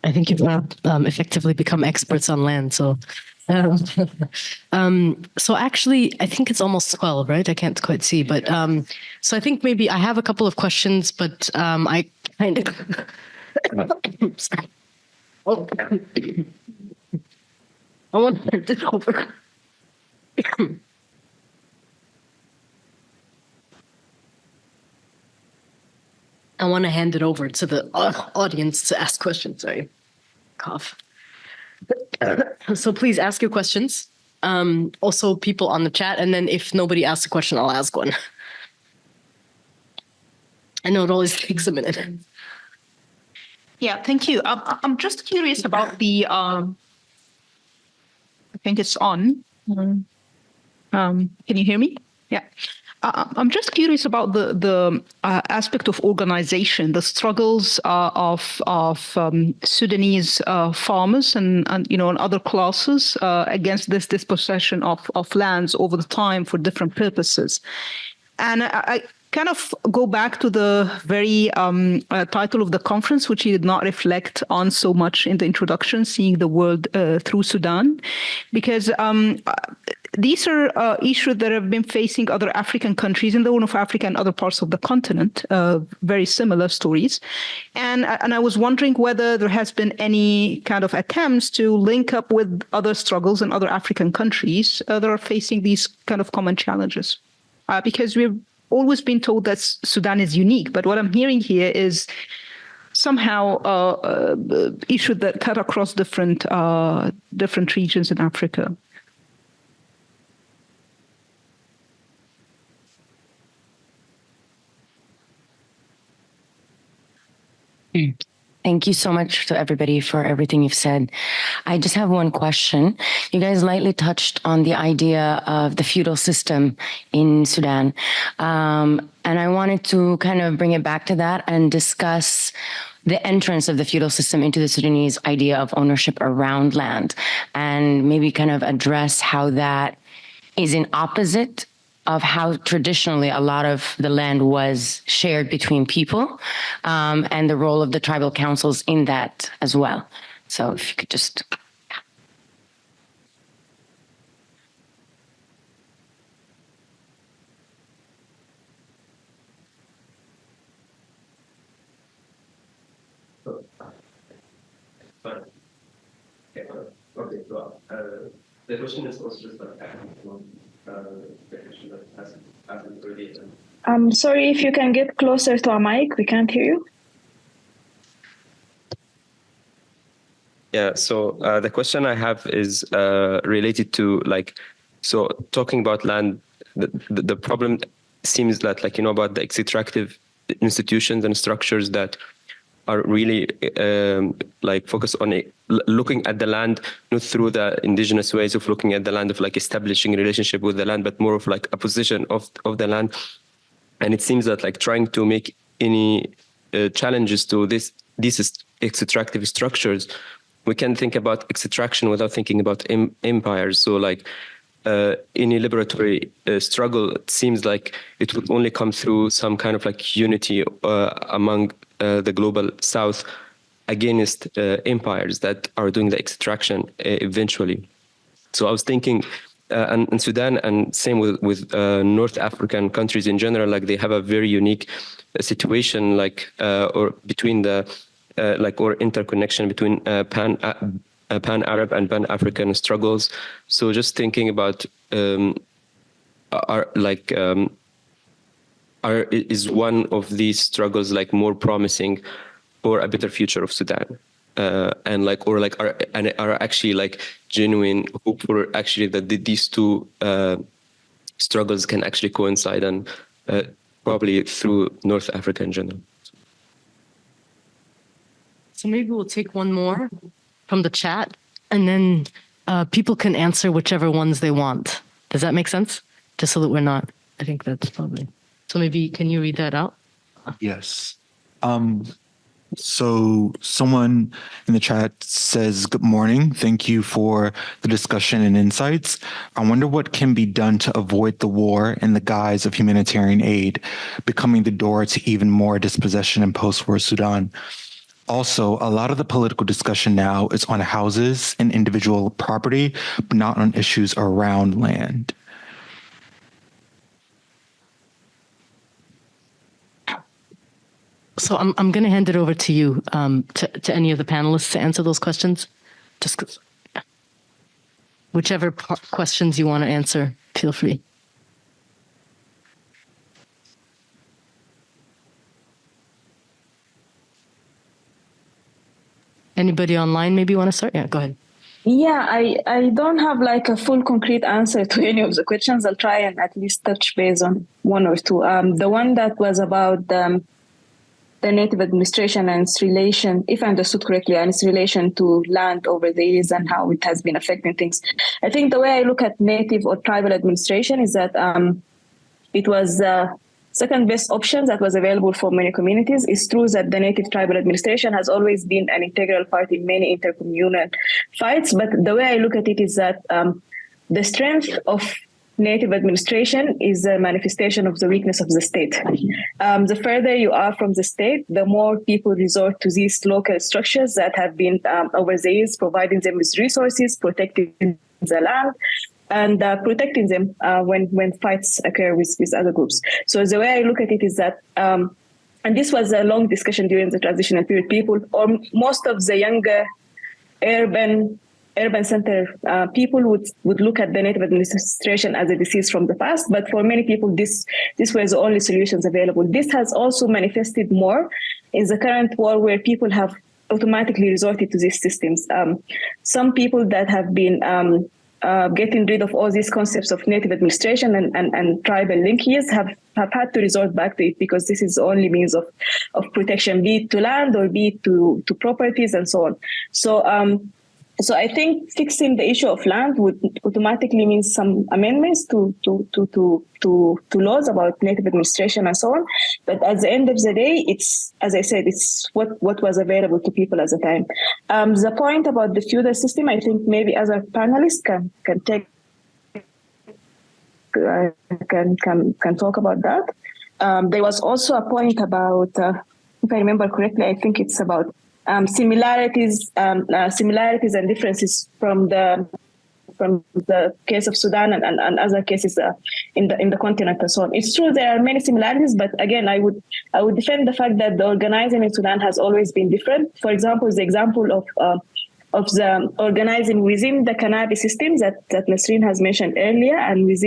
I think you've effectively become experts on land. So, so actually, I think it's almost 12, right? I can't quite see, but so I think maybe I have a couple of questions, but I kind of. Sorry. Oh. I want to turn it over. I want to hand it over to the audience to ask questions. Sorry, cough. So please ask your questions. Also, people on the chat, and then if nobody asks a question, I'll ask one. I know it always takes a minute. Yeah, thank you. I'm just curious about the. I think it's on. Can you hear me? Yeah. I'm just curious about the aspect of organization, the struggles of Sudanese farmers and other classes against this dispossession of lands over the time for different purposes. And I kind of go back to the very title of the conference, which you did not reflect on so much in the introduction, Seeing the World Through Sudan, because these are issues that have been facing other African countries in the Horn of Africa and other parts of the continent, very similar stories. And I was wondering whether there has been any kind of attempts to link up with other struggles in other African countries that are facing these kind of common challenges. Because we've always been told that Sudan is unique, but what I'm hearing here is somehow issue that cut across different regions in Africa. Thank you so much to everybody for everything you've said. I just have one question. You guys lightly touched on the idea of the feudal system in Sudan. And I wanted to kind of bring it back to that and discuss the entrance of the feudal system into the Sudanese idea of ownership around land, and maybe kind of address how that is in opposite of how traditionally a lot of the land was shared between people, and the role of the tribal councils in that as well. So if you could just... Okay, so the question is also just like the question that hasn't really. I'm sorry, if you can get closer to a mic, we can't hear you. Yeah, so the question I have is related to so talking about land, the problem seems that about the extractive institutions and structures that are really focus on looking at the land, not through the indigenous ways of looking at the land, of establishing a relationship with the land, but more of a position of the land. And it seems that trying to make any challenges to these extractive structures, we can think about extraction without thinking about empires. So any liberatory struggle, it seems like it would only come through some kind of unity among the global South against empires that are doing the extraction eventually. So I was thinking, and in Sudan, and same with North African countries in general, they have a very unique situation, or between the or interconnection between pan-Arab and pan-African struggles. So just thinking about is one of these struggles more promising for a better future of Sudan, and are actually genuine hope for actually that these two struggles can actually coincide, and probably through North Africa in general. So maybe we'll take one more from the chat, and then people can answer whichever ones they want. Does that make sense? Just so that we're not, I think that's probably. So maybe, can you read that out? Yes. So someone in the chat says, good morning. Thank you for the discussion and insights. I wonder what can be done to avoid the war in the guise of humanitarian aid becoming the door to even more dispossession in post-war Sudan. Also, a lot of the political discussion now is on houses and individual property, but not on issues around land. So I'm going to hand it over to you, to any of the panelists to answer those questions. Just 'cause, whichever questions you want to answer, feel free. Anybody online maybe want to start? Yeah, go ahead. Yeah, I don't have a full concrete answer to any of the questions. I'll try and at least touch base on one or two. The one that was about the native administration and its relation, if I understood correctly, and its relation to land over the years and how it has been affecting things. I think the way I look at native or tribal administration is that it was second best option that was available for many communities. It's true that the native tribal administration has always been an integral part in many intercommunal fights, but the way I look at it is that the strength of native administration is a manifestation of the weakness of the state. The further you are from the state, the more people resort to these local structures that have been over the years providing them with resources, protecting the land, and protecting them when fights occur with other groups. So the way I look at it is that, and this was a long discussion during the transitional period, people, or most of the younger urban urban center people would look at the native administration as a disease from the past, but for many people, this was the only solutions available. This has also manifested more in the current war, where people have automatically resorted to these systems. Some people that have been getting rid of all these concepts of native administration and tribal linkages have had to resort back to it, because this is the only means of protection, be it to land or be it to properties and so on. So I think fixing the issue of land would automatically mean some amendments to laws about native administration and so on. But at the end of the day, it's, as I said, it's what was available to people at the time. The point about the feudal system, I think maybe other panelists can talk about that. There was also a point about, if I remember correctly, I think it's about similarities and differences from the case of Sudan and other cases in the continent and so on. It's true there are many similarities, but again, I would defend the fact that the organizing in Sudan has always been different. For example, the example of the organizing within the cannabis systems that Nisrin has mentioned earlier, and with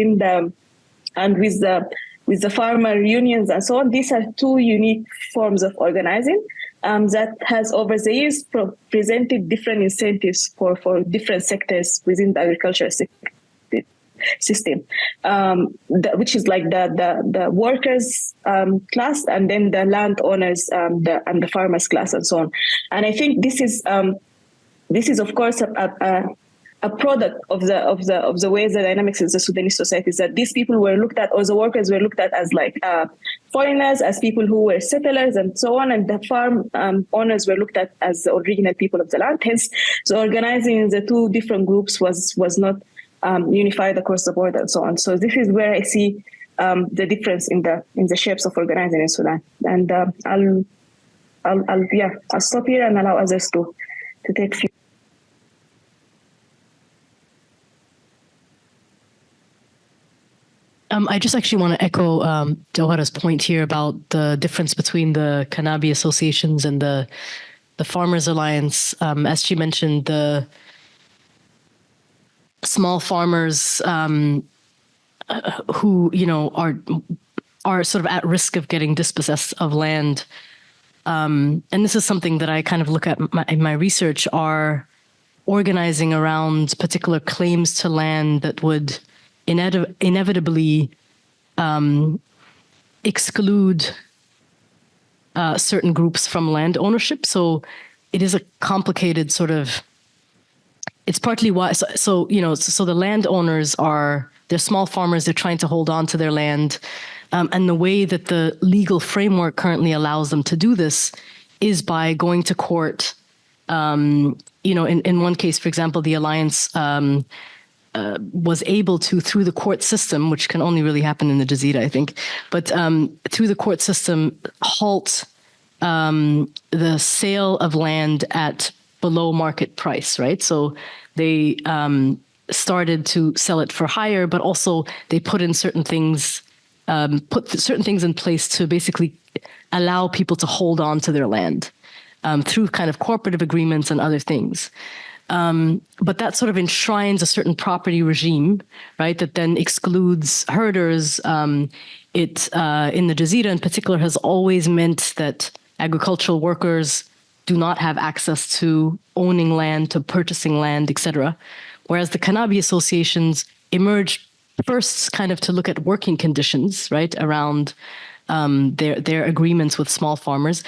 the farmer unions and so on. These are two unique forms of organizing that has over the years presented different incentives for different sectors within the agriculture system, which is like the workers class, and then the landowners and the farmers class and so on. And I think this is of course a product of the ways the dynamics of the Sudanese society is that these people were looked at, or the workers were looked at as like foreigners, as people who were settlers and so on, and the farm owners were looked at as the original people of the land. Hence, the organizing in the two different groups was not unified across the board and so on. So this is where I see the difference in the shapes of organizing in Sudan. And I'll stop here and allow others to take few. I just actually want to echo Jawhara's point here about the difference between the Kanabi associations and the Farmers Alliance. As she mentioned, the small farmers who are sort of at risk of getting dispossessed of land, and this is something that I kind of look at in my research, are organizing around particular claims to land that would inevitably exclude certain groups from land ownership. So it is a complicated sort of, it's partly why, so the landowners they're small farmers, they're trying to hold on to their land. And the way that the legal framework currently allows them to do this is by going to court. In one case, for example, the alliance was able to, through the court system, which can only really happen in the Jazeera, I think, but through the court system, halt the sale of land at below market price, right? So they started to sell it for higher, but also they put in certain things, in place to basically allow people to hold on to their land through kind of cooperative agreements and other things. But that sort of enshrines a certain property regime, right, that then excludes herders. It in the Jazeera in particular has always meant that agricultural workers do not have access to owning land, to purchasing land, etc. Whereas the Kanabi associations emerged first kind of to look at working conditions, right, around their agreements with small farmers,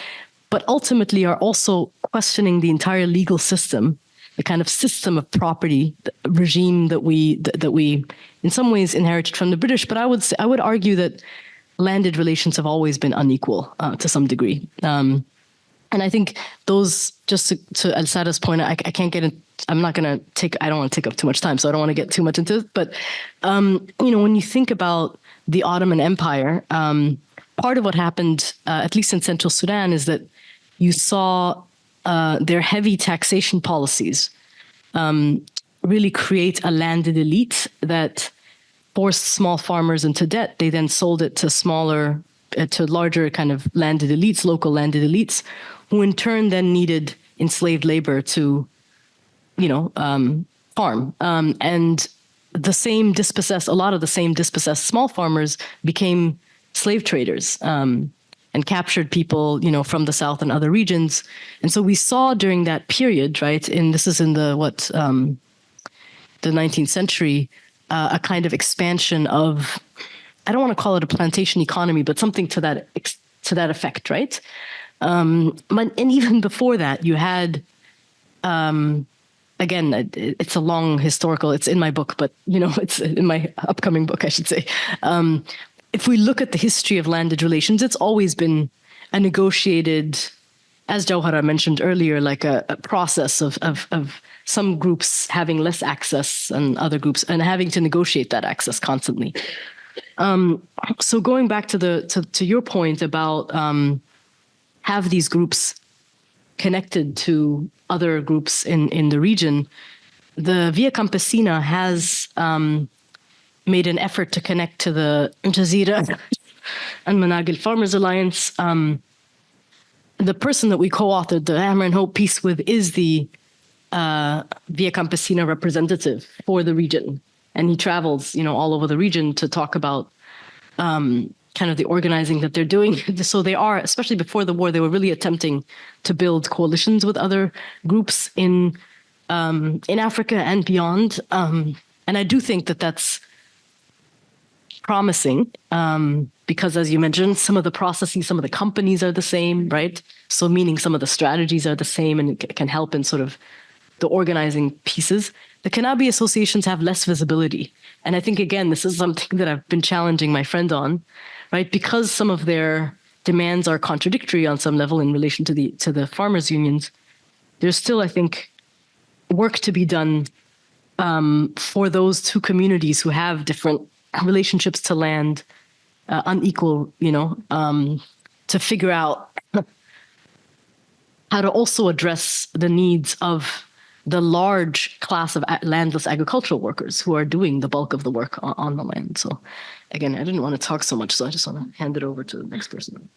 but ultimately are also questioning the entire legal system, the kind of system of property regime that we in some ways inherited from the British. But I would argue that landed relations have always been unequal to some degree. And I think those, just to Al-Sada's point, I can't get in. I don't want to take up too much time, so I don't want to get too much into it. But when you think about the Ottoman Empire, part of what happened, at least in Central Sudan, is that you saw their heavy taxation policies really create a landed elite that forced small farmers into debt. They then sold it to larger kind of landed elites, local landed elites, who in turn then needed enslaved labor to, farm. And a lot of the same dispossessed small farmers became slave traders and captured people, from the South and other regions. And so we saw during that period, right, this is in the 19th century, a kind of expansion of, I don't want to call it a plantation economy, but something to that effect, right? And even before that, you had, again, it's a long historical, it's in my book, but, it's in my upcoming book, I should say. If we look at the history of landed relations, it's always been a negotiated, as Jawhara mentioned earlier, like a process of some groups having less access and other groups, and having to negotiate that access constantly. So going back to your point about have these groups connected to other groups in the region, the Via Campesina has made an effort to connect to the Jazeera and Managil Farmers Alliance. The person that we co-authored the Hammer and Hope piece with is the Via Campesina representative for the region. And he travels, all over the region to talk about kind of the organizing that they're doing. So they are, especially before the war, they were really attempting to build coalitions with other groups in Africa and beyond. And I do think that that's promising because, as you mentioned, some of the processes, some of the companies are the same, right? So meaning some of the strategies are the same, and it can help in sort of the organizing pieces. The Kanabi associations have less visibility. And I think, again, this is something that I've been challenging my friend on, right? Because some of their demands are contradictory on some level in relation to the farmers' unions, there's still, I think, work to be done for those two communities who have different relationships to land, unequal, to figure out how to also address the needs of the large class of landless agricultural workers who are doing the bulk of the work on the land. So again, I didn't want to talk so much, so I just want to hand it over to the next person.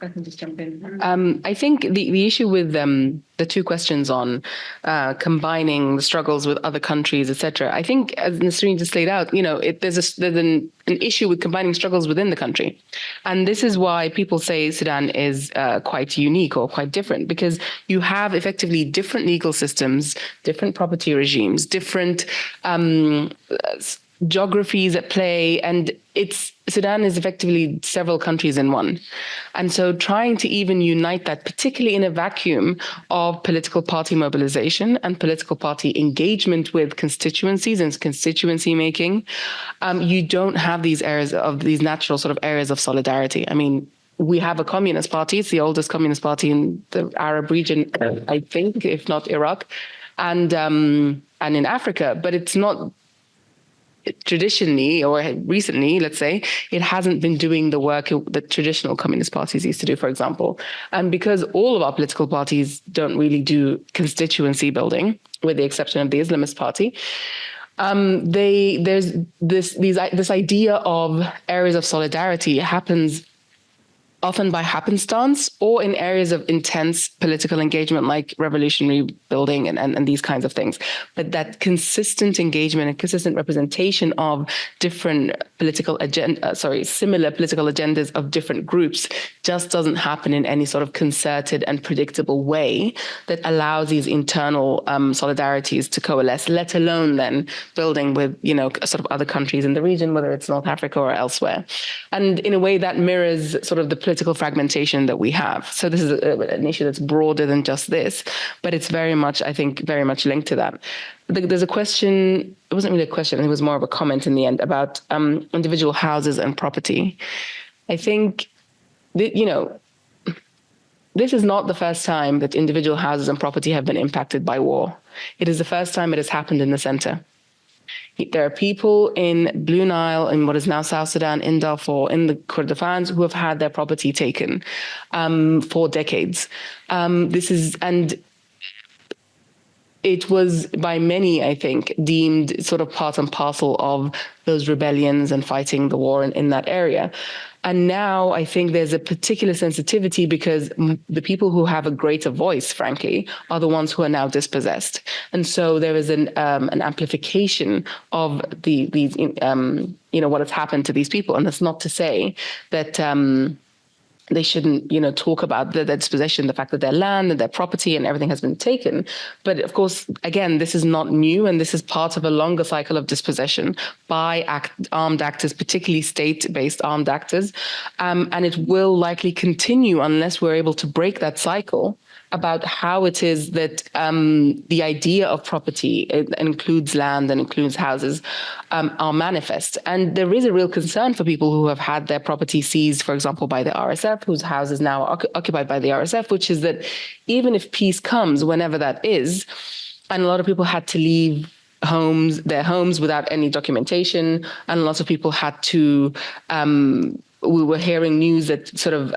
I can just jump in. I think the issue with the two questions on combining the struggles with other countries, etc. I think, as Nisrin just laid out, there's an issue with combining struggles within the country, and this is why people say Sudan is quite unique or quite different, because you have effectively different legal systems, different property regimes, different geographies at play, and Sudan is effectively several countries in one. And so trying to even unite that, particularly in a vacuum of political party mobilization and political party engagement with constituencies and constituency making, you don't have these natural sort of areas of solidarity. I mean, we have a communist party. It's the oldest communist party in the Arab region, I think, if not Iraq, and in Africa, but it's not traditionally or recently, let's say, it hasn't been doing the work that traditional communist parties used to do, for example. And because all of our political parties don't really do constituency building, with the exception of the Islamist Party, there's this idea of areas of solidarity happens often by happenstance or in areas of intense political engagement like revolutionary building and these kinds of things. But that consistent engagement and consistent representation of different similar political agendas of different groups just doesn't happen in any sort of concerted and predictable way that allows these internal solidarities to coalesce, let alone then building with, sort of other countries in the region, whether it's North Africa or elsewhere. And in a way that mirrors sort of the political fragmentation that we have. So this is an issue that's broader than just this, but it's very much linked to that. There's a question, it wasn't really a question, it was more of a comment in the end about individual houses and property. I think that, this is not the first time that individual houses and property have been impacted by war. It is the first time it has happened in the center. There are people in Blue Nile, in what is now South Sudan, in Darfur, in the Kordofans, who have had their property taken for decades. It was by many, I think, deemed sort of part and parcel of those rebellions and fighting the war in that area. And now I think there's a particular sensitivity because the people who have a greater voice, frankly, are the ones who are now dispossessed. And so there is an amplification of these what has happened to these people. And that's not to say that they shouldn't, talk about their dispossession, the fact that their land and their property and everything has been taken. But of course, again, this is not new, and this is part of a longer cycle of dispossession by armed actors, particularly state-based armed actors. And it will likely continue unless we're able to break that cycle about how it is that the idea of property, it includes land and includes houses, are manifest. And there is a real concern for people who have had their property seized, for example, by the RSF, whose houses now are occupied by the RSF, which is that even if peace comes, whenever that is, and a lot of people had to leave their homes without any documentation, and lots of people had to we were hearing news that sort of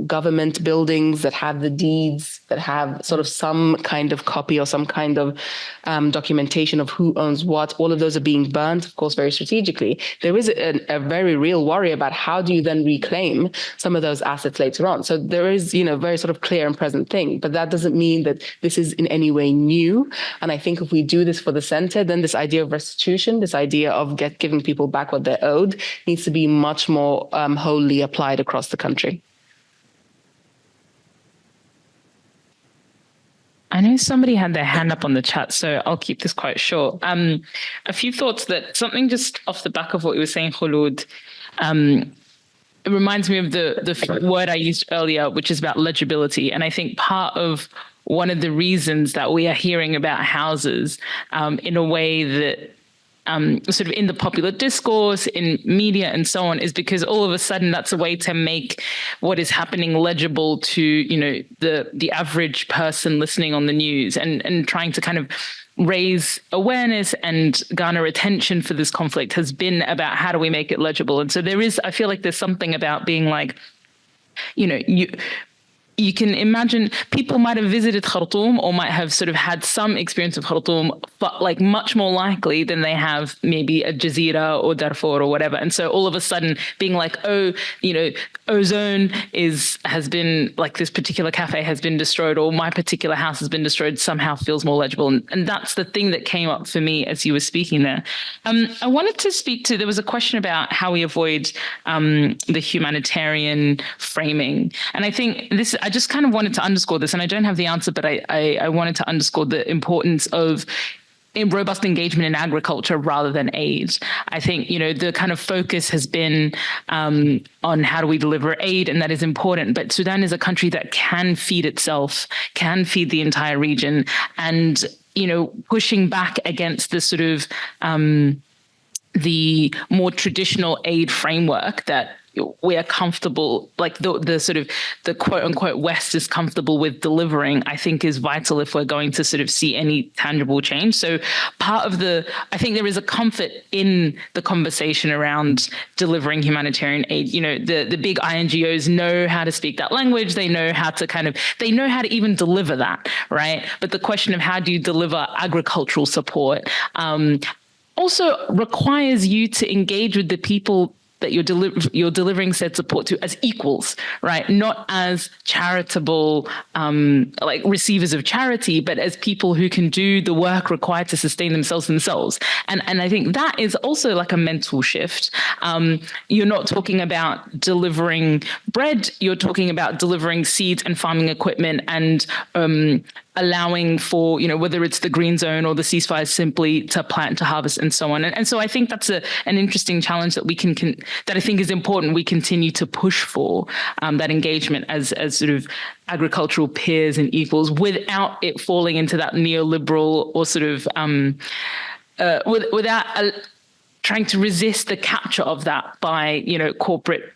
government buildings that have the deeds, that have sort of some kind of copy or some kind of documentation of who owns what, all of those are being burnt, of course, very strategically. There is a very real worry about how do you then reclaim some of those assets later on. So there is, very sort of clear and present thing, but that doesn't mean that this is in any way new. And I think if we do this for the center, then this idea of restitution, this idea of giving people back what they're owed needs to be much more wholly applied across the country. I know somebody had their hand up on the chat, so I'll keep this quite short. A few thoughts that something just off the back of what you were saying, Kholood, it reminds me of the word I used earlier, which is about legibility. And I think part of one of the reasons that we are hearing about houses in a way that sort of in the popular discourse, in media and so on, is because all of a sudden that's a way to make what is happening legible to, the average person listening on the news and trying to kind of raise awareness and garner attention for this conflict has been about how do we make it legible. And so I feel like there's something about being like, you can imagine people might have visited Khartoum or might have sort of had some experience of Khartoum, but like much more likely than they have maybe a Jazeera or Darfur or whatever. And so all of a sudden being like, Ozone has been like this particular cafe has been destroyed or my particular house has been destroyed somehow feels more legible. And that's the thing that came up for me as you were speaking there. I wanted to speak to, there was a question about how we avoid the humanitarian framing. And I think I just kind of wanted to underscore this, and I don't have the answer, but I wanted to underscore the importance of robust engagement in agriculture rather than aid. I think, the kind of focus has been on how do we deliver aid, and that is important. But Sudan is a country that can feed itself, can feed the entire region, and, pushing back against the sort of the more traditional aid framework that we are comfortable, like the sort of the quote unquote West is comfortable with delivering, I think is vital if we're going to sort of see any tangible change. So I think there is a comfort in the conversation around delivering humanitarian aid. The big INGOs know how to speak that language. They know how to even deliver that, right? But the question of how do you deliver agricultural support also requires you to engage with the people that you're delivering said support to as equals, right? Not as charitable, like receivers of charity, but as people who can do the work required to sustain themselves. And I think that is also like a mental shift. You're not talking about delivering bread, you're talking about delivering seeds and farming equipment and allowing for, whether it's the green zone or the ceasefire simply to plant, to harvest and so on. And so I think that's an interesting challenge that we can that I think is important. We continue to push for that engagement as sort of agricultural peers and equals without it falling into that neoliberal or sort of without trying to resist the capture of that by, corporate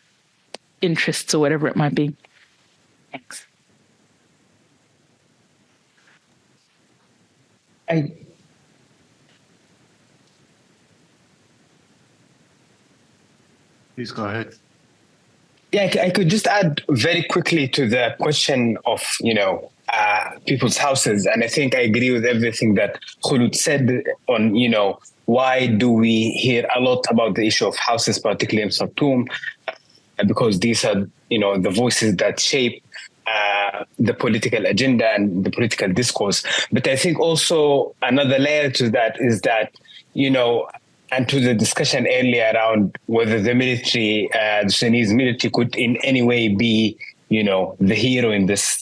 interests or whatever it might be. Thanks. Please go ahead. Yeah, I could just add very quickly to the question of, people's houses. And I think I agree with everything that Kholood said on, why do we hear a lot about the issue of houses, particularly in Khartoum? because these are, the voices that shape the political agenda and the political discourse. But I think also another layer to that is that, and to the discussion earlier around whether the military, the Sudanese military, could in any way be, the hero in this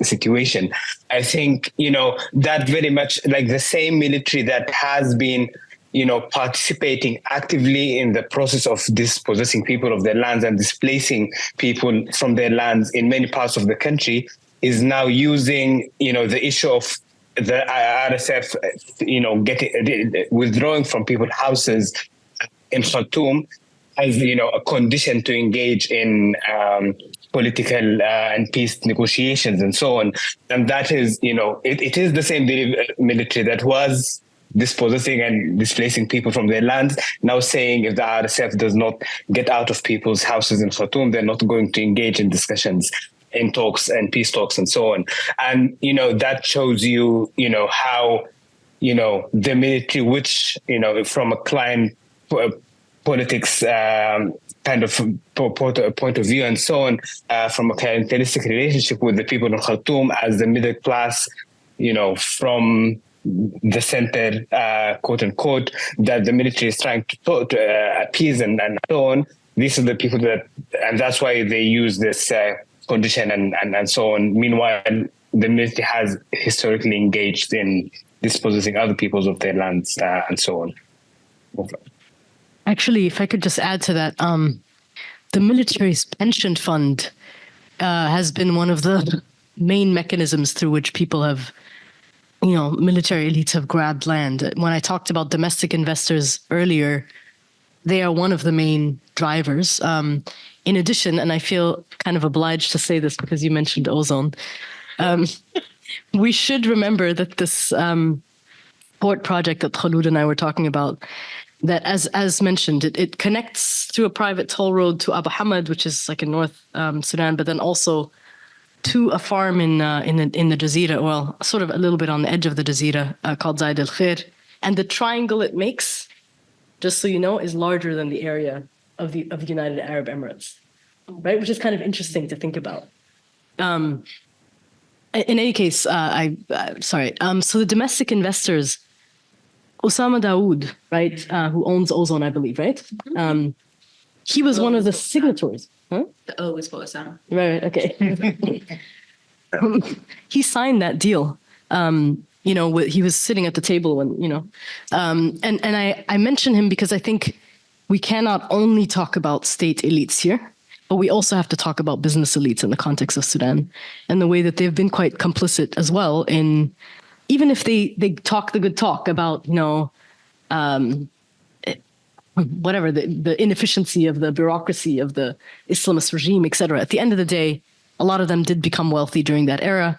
situation. I think, that very much like the same military that has been, participating actively in the process of dispossessing people of their lands and displacing people from their lands in many parts of the country, is now using, the issue of the RSF, withdrawing from people's houses in Khartoum as, a condition to engage in political and peace negotiations and so on. And that is, it is the same military that was dispossessing and displacing people from their lands, now saying if the RSF does not get out of people's houses in Khartoum, they're not going to engage in discussions, in talks and peace talks and so on. And, that shows you, how, the military, which, from a client politics kind of point of view and so on, from a clientelistic relationship with the people in Khartoum as the middle class, from the center, quote unquote, that the military is trying to appease and so on. These are the people and that's why they use this condition and so on. Meanwhile, the military has historically engaged in dispossessing other peoples of their lands and so on. Actually, if I could just add to that, the military's pension fund has been one of the main mechanisms through which people have, military elites have grabbed land. When I talked about domestic investors earlier, they are one of the main drivers. In addition, and I feel kind of obliged to say this because you mentioned ozone, we should remember that this port project that Kholood and I were talking about, that as mentioned, it connects through a private toll road to Abu Hamid, which is like in North Sudan, but then also to a farm in the Jazeera, well, sort of a little bit on the edge of the Jazeera, called Khair. And the triangle it makes, just so you know, is larger than the area of the United Arab Emirates, right? Which is kind of interesting to think about. In any case, sorry. So the domestic investors, Osama Dawood, right, who owns Ozone, I believe, right? He was one of the signatories. Huh? The O is for Osama. Right, okay. He signed that deal. He was sitting at the table when, and I mention him because I think we cannot only talk about state elites here, but we also have to talk about business elites in the context of Sudan and the way that they've been quite complicit as well in, even if they talk the good talk about, whatever, the inefficiency of the bureaucracy of the Islamist regime, et cetera. At the end of the day, a lot of them did become wealthy during that era.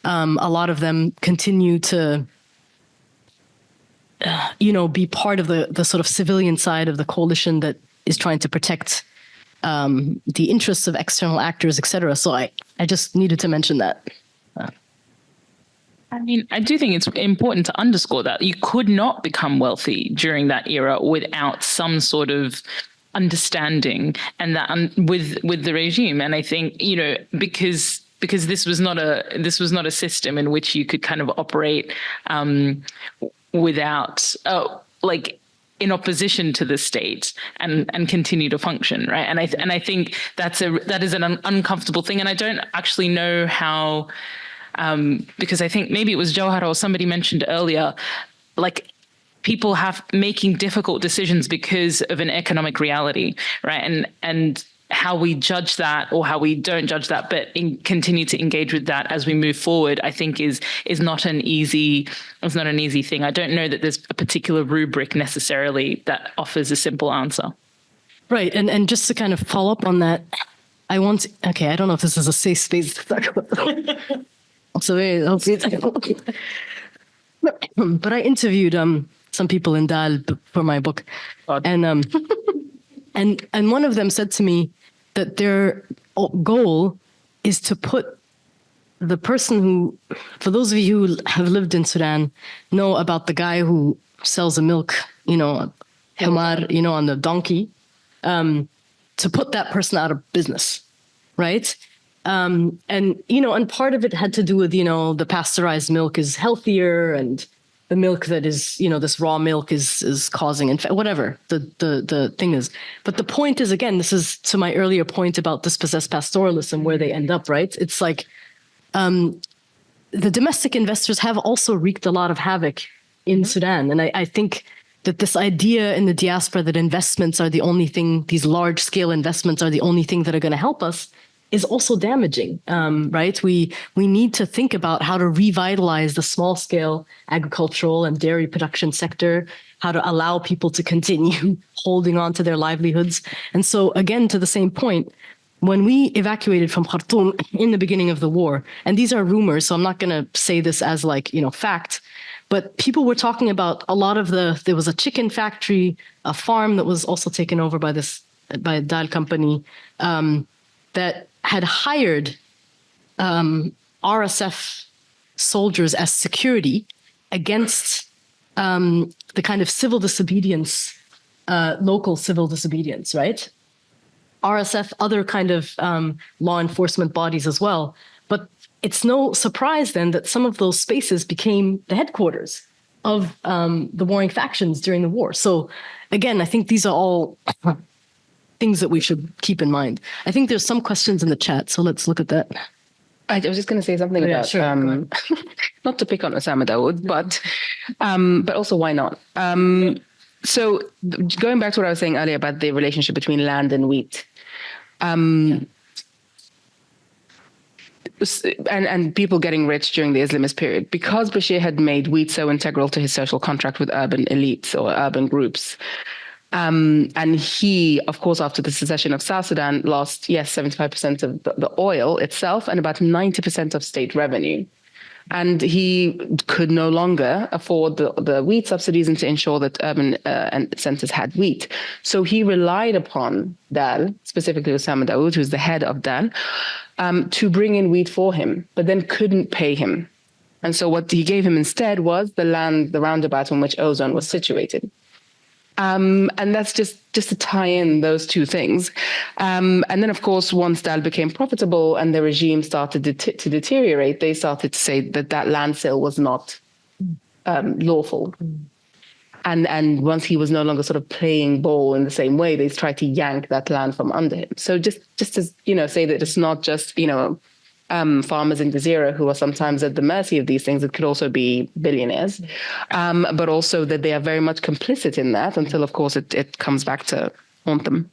A lot of them continue to, be part of the sort of civilian side of the coalition that is trying to protect the interests of external actors, et cetera. So I just needed to mention that. I mean, I do think it's important to underscore that you could not become wealthy during that era without some sort of understanding and that with the regime. And I think, because this was not a system in which you could kind of operate without in opposition to the state and continue to function, right? And I think that is an uncomfortable thing. And I don't actually know how. Because I think maybe it was Jawhar or somebody mentioned earlier, people making difficult decisions because of an economic reality, right? And how we judge that or how we don't judge that, but continue to engage with that as we move forward, I think is not an easy thing. I don't know that there's a particular rubric necessarily that offers a simple answer. Right, and just to kind of follow up on that, I don't know if this is a safe space to talk about. But I interviewed some people in Dal for my book, and one of them said to me that their goal is to put the person who, for those of you who have lived in Sudan, know about the guy who sells the milk, Hamar, on the donkey, to put that person out of business, right? And part of it had to do with, the pasteurized milk is healthier, and the milk that is, this raw milk is causing whatever the thing is. But the point is, again, this is to my earlier point about dispossessed pastoralism, where they end up, right? It's like the domestic investors have also wreaked a lot of havoc in Sudan. And I think that this idea in the diaspora that investments are the only thing, these large scale investments are the only thing that are going to help us, is also damaging, right? We need to think about how to revitalize the small scale agricultural and dairy production sector, how to allow people to continue holding on to their livelihoods. And so again, to the same point, when we evacuated from Khartoum in the beginning of the war, and these are rumors, so I'm not going to say this as fact, but people were talking about a lot of there was a chicken factory, a farm that was also taken over by a Dal company, that had hired RSF soldiers as security against the kind of civil disobedience, local civil disobedience, right? RSF, other kind of law enforcement bodies as well. But it's no surprise then that some of those spaces became the headquarters of the warring factions during the war. So again, I think these are all things that we should keep in mind. I think there's some questions in the chat, so let's look at that. I was just going to say something about, sure, not to pick on Osama Dawood, but also why not? So going back to what I was saying earlier about the relationship between land and wheat, and people getting rich during the Islamist period, because Bashir had made wheat so integral to his social contract with urban elites or urban groups. And he, of course, after the secession of South Sudan, lost, 75% of the oil itself and about 90% of state revenue. And he could no longer afford the wheat subsidies and to ensure that urban centers had wheat. So he relied upon Dal, specifically Osama Dawood, who's the head of Dal, to bring in wheat for him, but then couldn't pay him. And so what he gave him instead was the land, the roundabout on which Ozone was situated. And that's just to tie in those two things. And then, of course, once Dal became profitable and the regime started to deteriorate, they started to say that land sale was not lawful. And once he was no longer sort of playing ball in the same way, they tried to yank that land from under him. So just to, say that it's not just, farmers in Jazeera who are sometimes at the mercy of these things. It could also be billionaires, but also that they are very much complicit in that until, of course, it comes back to haunt them.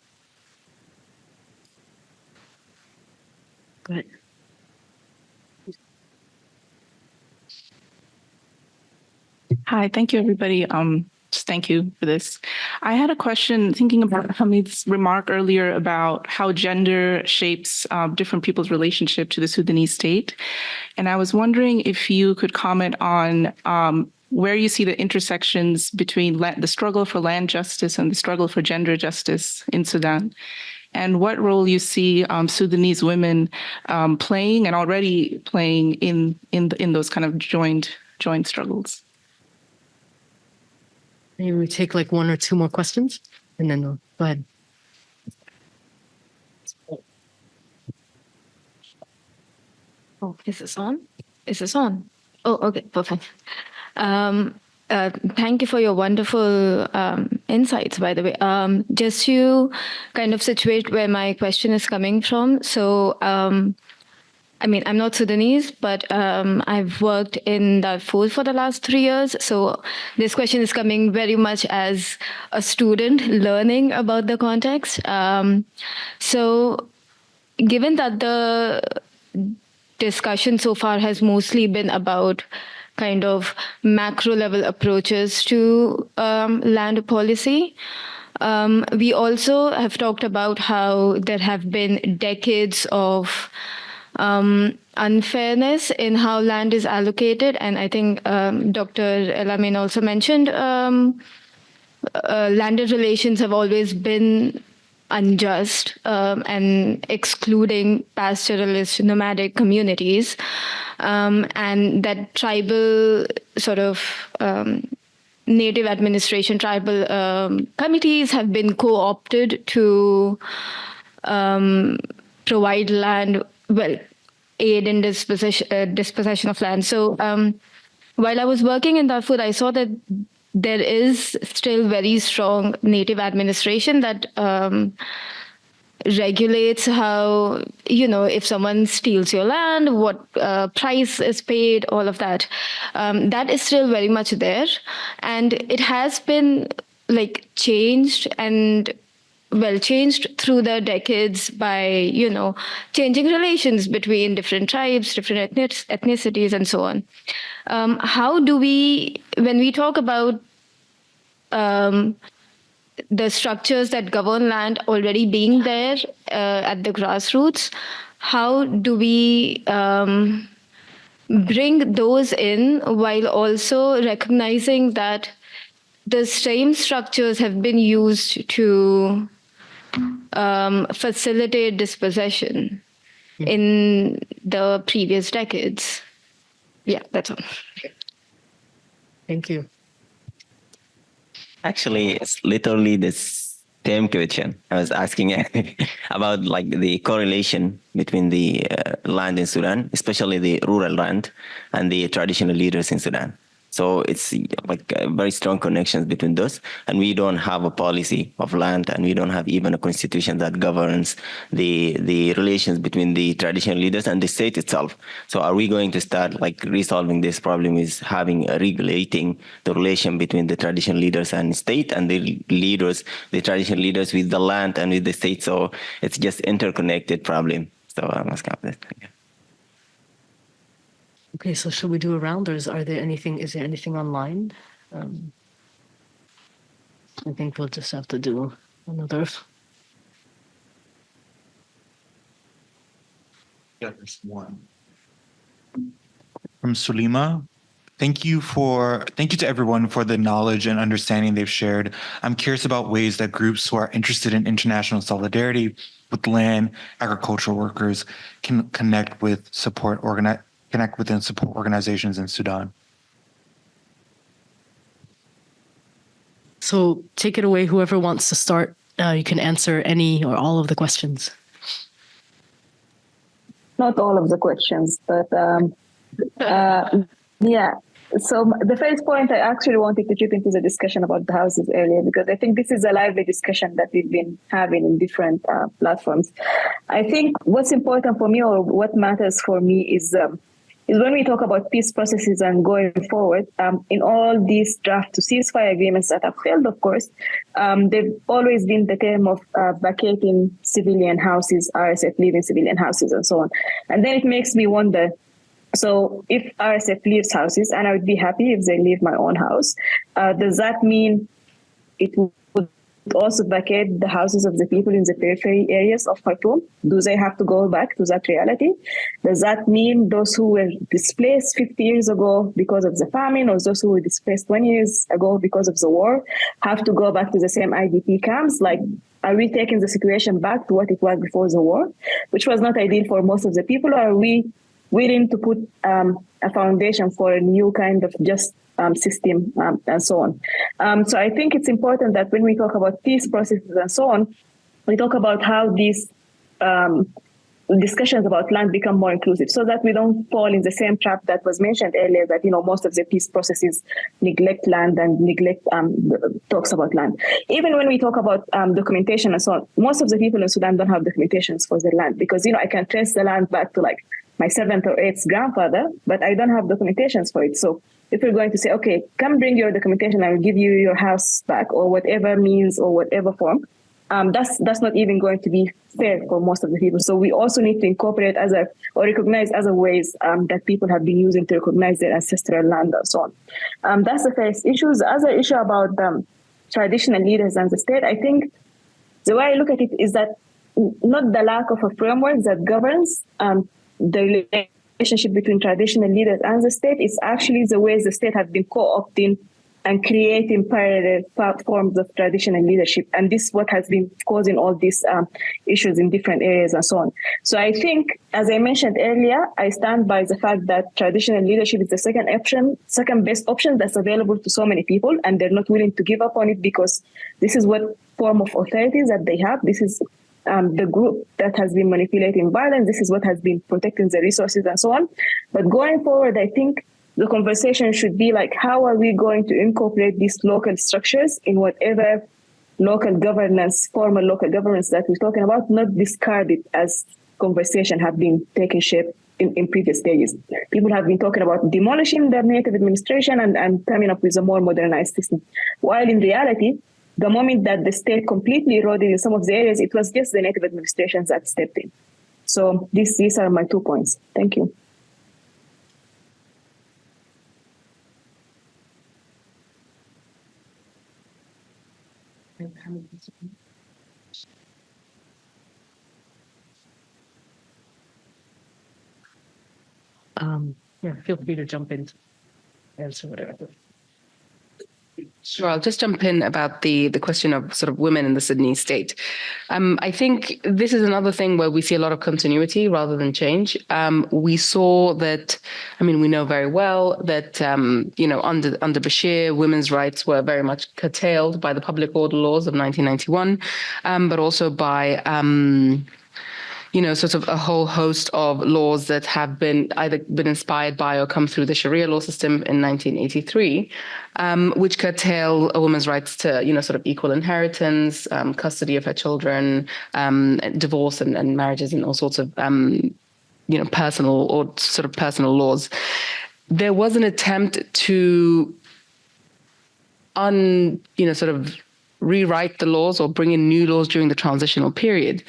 Go ahead. Hi, thank you, everybody. Just thank you for this. I had a question thinking about Hamid's remark earlier about how gender shapes different people's relationship to the Sudanese state. And I was wondering if you could comment on where you see the intersections between the struggle for land justice and the struggle for gender justice in Sudan, and what role you see Sudanese women playing and already playing in those kind of joined struggles. Maybe we take like one or two more questions and then go ahead. Oh, is this on? Is this on? Oh, okay, perfect. Thank you for your wonderful insights, by the way. Just to kind of situate where my question is coming from. So, I'm not Sudanese, but I've worked in Darfur for the last 3 years. So this question is coming very much as a student learning about the context. So given that the discussion so far has mostly been about kind of macro level approaches to land policy, we also have talked about how there have been decades of unfairness in how land is allocated. And I think Dr. Elamin also mentioned landed relations have always been unjust and excluding pastoralist nomadic communities. And that tribal sort of native administration, tribal committees have been co-opted to provide land, aid in dispossession of land. So while I was working in Darfur, I saw that there is still very strong native administration that regulates how, if someone steals your land, what price is paid, all of that. That is still very much there. And it has been changed through the decades by, changing relations between different tribes, different ethnicities, and so on. How do we, when we talk about the structures that govern land already being there at the grassroots, how do we bring those in while also recognizing that the same structures have been used to facilitate dispossession in the previous decades? Yeah, that's all. Thank you. Actually, it's literally the same question I was asking about the correlation between the land in Sudan, especially the rural land, and the traditional leaders in Sudan. So it's very strong connections between those, and we don't have a policy of land, and we don't have even a constitution that governs the relations between the traditional leaders and the state itself. So are we going to start resolving this problem is regulating the relation between the traditional leaders and state, and the traditional leaders with the land and with the state? So it's just interconnected problem. So I'm asking about this. Yeah. Okay, so should we do a round, or is there anything online? I think we'll just have to do another. Yeah, there's one. From Sulima. Thank you to everyone for the knowledge and understanding they've shared. I'm curious about ways that groups who are interested in international solidarity with land, agricultural workers can connect with and support organizations in Sudan. So take it away, whoever wants to start. You can answer any or all of the questions. Not all of the questions, but yeah. So the first point, I actually wanted to chip into the discussion about the houses earlier, because I think this is a lively discussion that we've been having in different platforms. I think what's important for me, or what matters for me, is when we talk about peace processes and going forward, in all these draft to ceasefire agreements that have failed, of course, they've always been the term of vacating civilian houses, RSF leaving civilian houses, and so on. And then it makes me wonder, so if RSF leaves houses, and I would be happy if they leave my own house, does that mean it would also vacate the houses of the people in the periphery areas of Khartoum? Do they have to go back to that reality? Does that mean those who were displaced 50 years ago because of the famine, or those who were displaced 20 years ago because of the war, have to go back to the same IDP camps? Are we taking the situation back to what it was before the war, which was not ideal for most of the people? Or are we willing to put a foundation for a new kind of just system and so on? So I think it's important that when we talk about peace processes and so on, we talk about how these discussions about land become more inclusive, so that we don't fall in the same trap that was mentioned earlier, that most of the peace processes neglect land and neglect talks about land. Even when we talk about documentation and so on, most of the people in Sudan don't have documentations for their land, because I can trace the land back to my 7th or 8th grandfather, but I don't have documentations for it. So if you're going to say, okay, come bring your documentation, I will give you your house back, or whatever means or whatever form, that's not even going to be fair for most of the people. So we also need to incorporate or recognize other ways that people have been using to recognize their ancestral land and so on. That's the first issue. The other issue about traditional leaders and the state, I think the way I look at it is that not the lack of a framework that governs the relationship between traditional leaders and the state, is actually the ways the state has been co-opting and creating parallel forms of traditional leadership. And this is what has been causing all these issues in different areas and so on. So I think, as I mentioned earlier, I stand by the fact that traditional leadership is the second best option that's available to so many people, and they're not willing to give up on it, because this is what form of authorities that they have. This is the group that has been manipulating violence. This is what has been protecting the resources and so on. But going forward, I think the conversation should be like, how are we going to incorporate these local structures in whatever local governance, formal local governance that we're talking about, not discard it as conversation have been taking shape in previous stages. People have been talking about demolishing the native administration and coming up with a more modernized system. While in reality, the moment that the state completely eroded in some of the areas, it was just the native administrations that stepped in. So these are my 2 points. Thank you. Yeah, feel free to jump in, answer whatever. Sure, I'll just jump in about the question of sort of women in the Sudanese state. I think this is another thing where we see a lot of continuity rather than change. We saw that, we know very well that, under Bashir, women's rights were very much curtailed by the public order laws of 1991, but also by sort of a whole host of laws that have been either been inspired by or come through the Sharia law system in 1983, which curtail a woman's rights to, sort of equal inheritance, custody of her children, divorce and marriages and all sorts of, personal laws. There was an attempt to rewrite the laws or bring in new laws during the transitional period.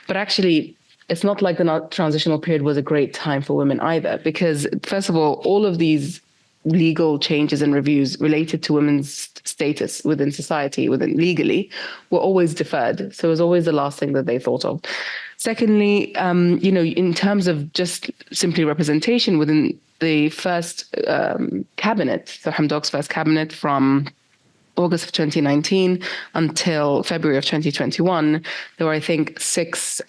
But actually, it's not like the transitional period was a great time for women either, because first of all of these legal changes and reviews related to women's status within society, legally, were always deferred. So it was always the last thing that they thought of. Secondly, in terms of just simply representation within the first cabinet, so Hamdok's first cabinet from August of 2019 until February of 2021, there were, I think, 6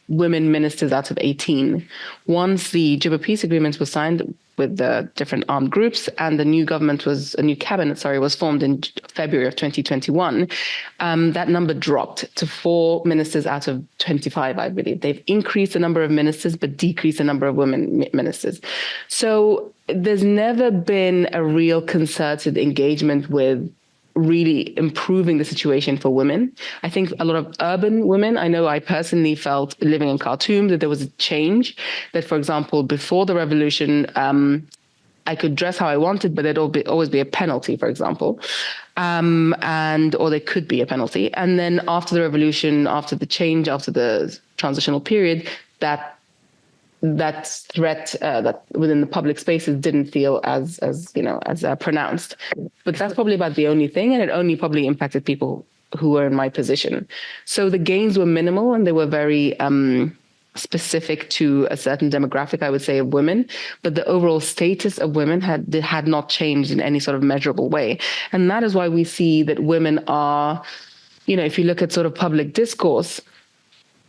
women ministers out of 18. Once the Juba peace agreement was signed with the different armed groups and a new cabinet was formed in February of 2021, that number dropped to 4 ministers out of 25, I believe. They've increased the number of ministers, but decreased the number of women ministers. So there's never been a real concerted engagement with really improving the situation for women. I think a lot of urban women, I know I personally felt living in Khartoum that there was a change, that, for example, before the revolution, I could dress how I wanted, but there'd always be a penalty, for example, or there could be a penalty. And then after the revolution, after the change, after the transitional period, that threat that within the public spaces didn't feel as pronounced. But that's probably about the only thing, and it only probably impacted people who were in my position. So the gains were minimal, and they were very specific to a certain demographic, I would say, of women. But the overall status of women had not changed in any sort of measurable way. And that is why we see that women are, if you look at sort of public discourse,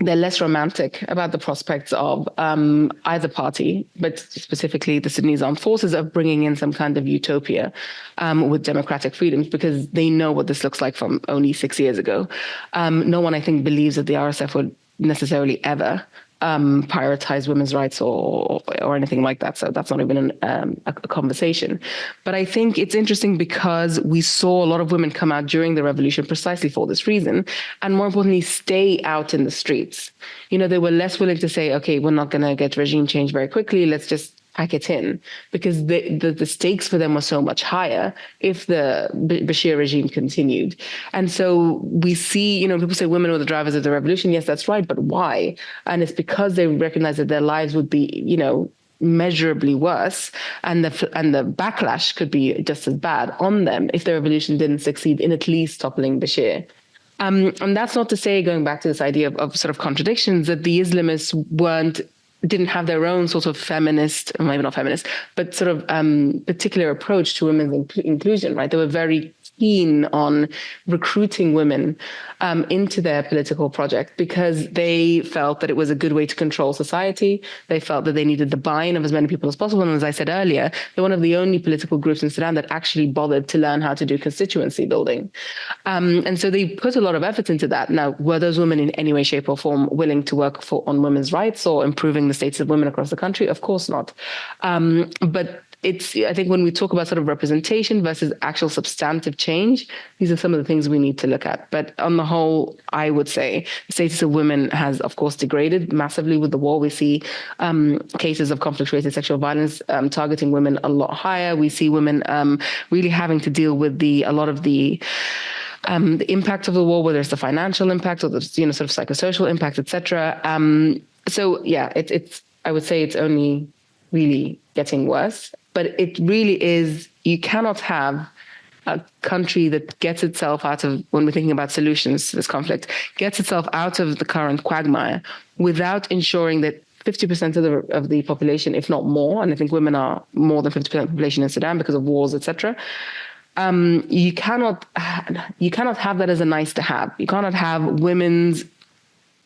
they're less romantic about the prospects of either party, but specifically the Sudanese Armed Forces, of bringing in some kind of utopia with democratic freedoms, because they know what this looks like from only 6 years ago. No one, I think, believes that the RSF would necessarily ever prioritize women's rights or anything like that. So that's not even a conversation. But I think it's interesting because we saw a lot of women come out during the revolution precisely for this reason, and more importantly, stay out in the streets. They were less willing to say, okay, we're not going to get regime change very quickly. Let's just pack it in, because the stakes for them were so much higher if the Bashir regime continued. And so we see, people say women were the drivers of the revolution. Yes, that's right. But why? And it's because they recognize that their lives would be, measurably worse, and the backlash could be just as bad on them if the revolution didn't succeed in at least toppling Bashir. And that's not to say, going back to this idea of sort of contradictions, that the Islamists didn't have their own sort of feminist, maybe not feminist, but sort of particular approach to women's inclusion, right? They were very keen on recruiting women into their political project because they felt that it was a good way to control society. They felt that they needed the buy-in of as many people as possible. And as I said earlier, they're one of the only political groups in Sudan that actually bothered to learn how to do constituency building. And so they put a lot of effort into that. Now, were those women in any way, shape or form willing to work on women's rights or improving the status of women across the country? Of course not. But I think when we talk about sort of representation versus actual substantive change, these are some of the things we need to look at. But on the whole, I would say the status of women has, of course, degraded massively with the war. We see cases of conflict-related sexual violence targeting women a lot higher. We see women really having to deal with a lot of the impact of the war, whether it's the financial impact or the sort of psychosocial impact, etc. So yeah, I would say it's only really getting worse. But it really is, you cannot have a country that gets itself out of, when we're thinking about solutions to this conflict, gets itself out of the current quagmire without ensuring that 50% of the population, if not more, and I think women are more than 50% of the population in Sudan because of wars, etc. You cannot have that as a nice to have. You cannot have women's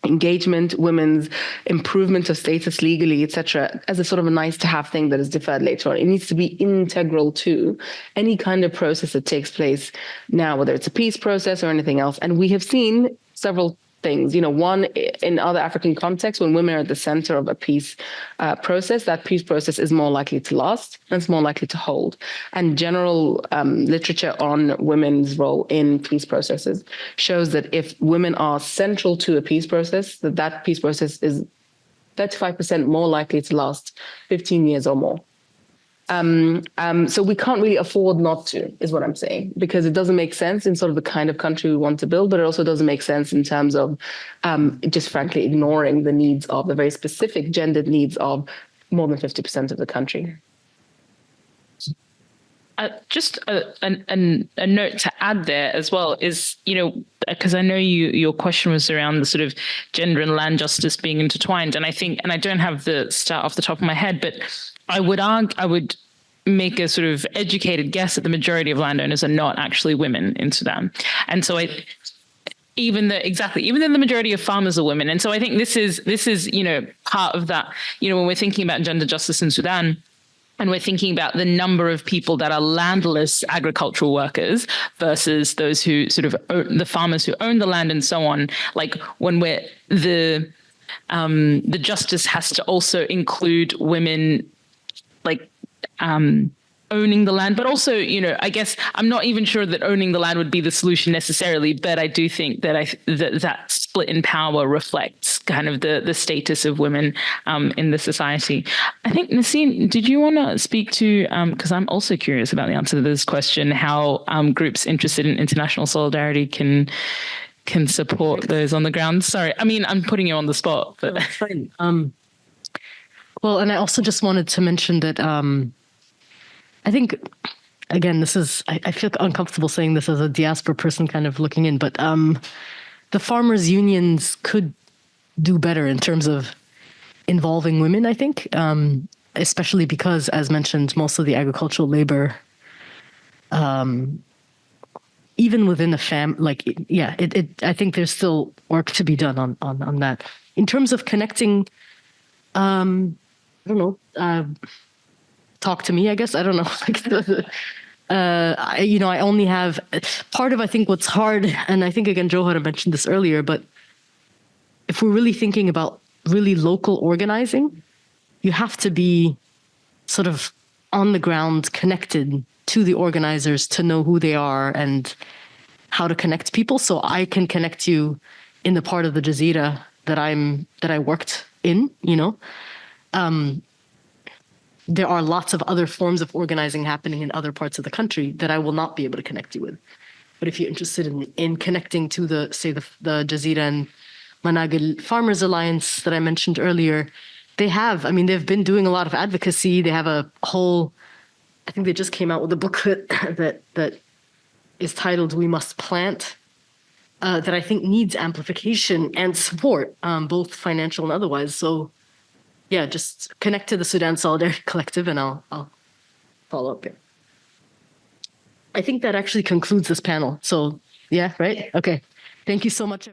engagement, women's improvement of status legally, etc., as a sort of a nice to have thing that is deferred later on. It needs to be integral to any kind of process that takes place now, whether it's a peace process or anything else. And we have seen several things. One, in other African contexts, when women are at the center of a peace process, that peace process is more likely to last and it's more likely to hold. And general literature on women's role in peace processes shows that if women are central to a peace process, that peace process is 35% more likely to last 15 years or more. So we can't really afford not to, is what I'm saying, because it doesn't make sense in sort of the kind of country we want to build, but it also doesn't make sense in terms of just frankly ignoring the needs of the very specific gendered needs of more than 50% of the country. Just a note to add there as well is, because I know your question was around the sort of gender and land justice being intertwined. And I think, and I don't have the stat off the top of my head, but I would make a sort of educated guess that the majority of landowners are not actually women in Sudan. And so even though the majority of farmers are women. And so I think this is, part of that, when we're thinking about gender justice in Sudan, and we're thinking about the number of people that are landless agricultural workers versus those who sort of own, the farmers who own the land and so on. Like when the justice has to also include women, like owning the land, but also, I guess I'm not even sure that owning the land would be the solution necessarily, but I do think that that split in power reflects kind of the status of women in the society. I think, Nisrin, did you want to speak to, because I'm also curious about the answer to this question, how groups interested in international solidarity can support those on the ground? Sorry, I mean, I'm putting you on the spot. But. No, fine. Well, and I also just wanted to mention that I think, again, I feel uncomfortable saying this as a diaspora person kind of looking in, but the farmers' unions could do better in terms of involving women, I think, especially because, as mentioned, most of the agricultural labor, even within the I think there's still work to be done on that. In terms of connecting, I don't know, talk to me, I guess. I don't know. I only have part of, I think what's hard, and I think again, Jawhar mentioned this earlier, but if we're really thinking about really local organizing, you have to be sort of on the ground connected to the organizers to know who they are and how to connect people. So I can connect you in the part of the Jazeera that I worked in, there are lots of other forms of organizing happening in other parts of the country that I will not be able to connect you with. But if you're interested in connecting to the Jazeera and Managil Farmers Alliance that I mentioned earlier, they've been doing a lot of advocacy. They have a whole, I think they just came out with a booklet that is titled "We Must Plant," that I think needs amplification and support, both financial and otherwise. So yeah, just connect to the Sudan Solidarity Collective and I'll follow up here. I think that actually concludes this panel. So yeah, right? Okay. Thank you so much.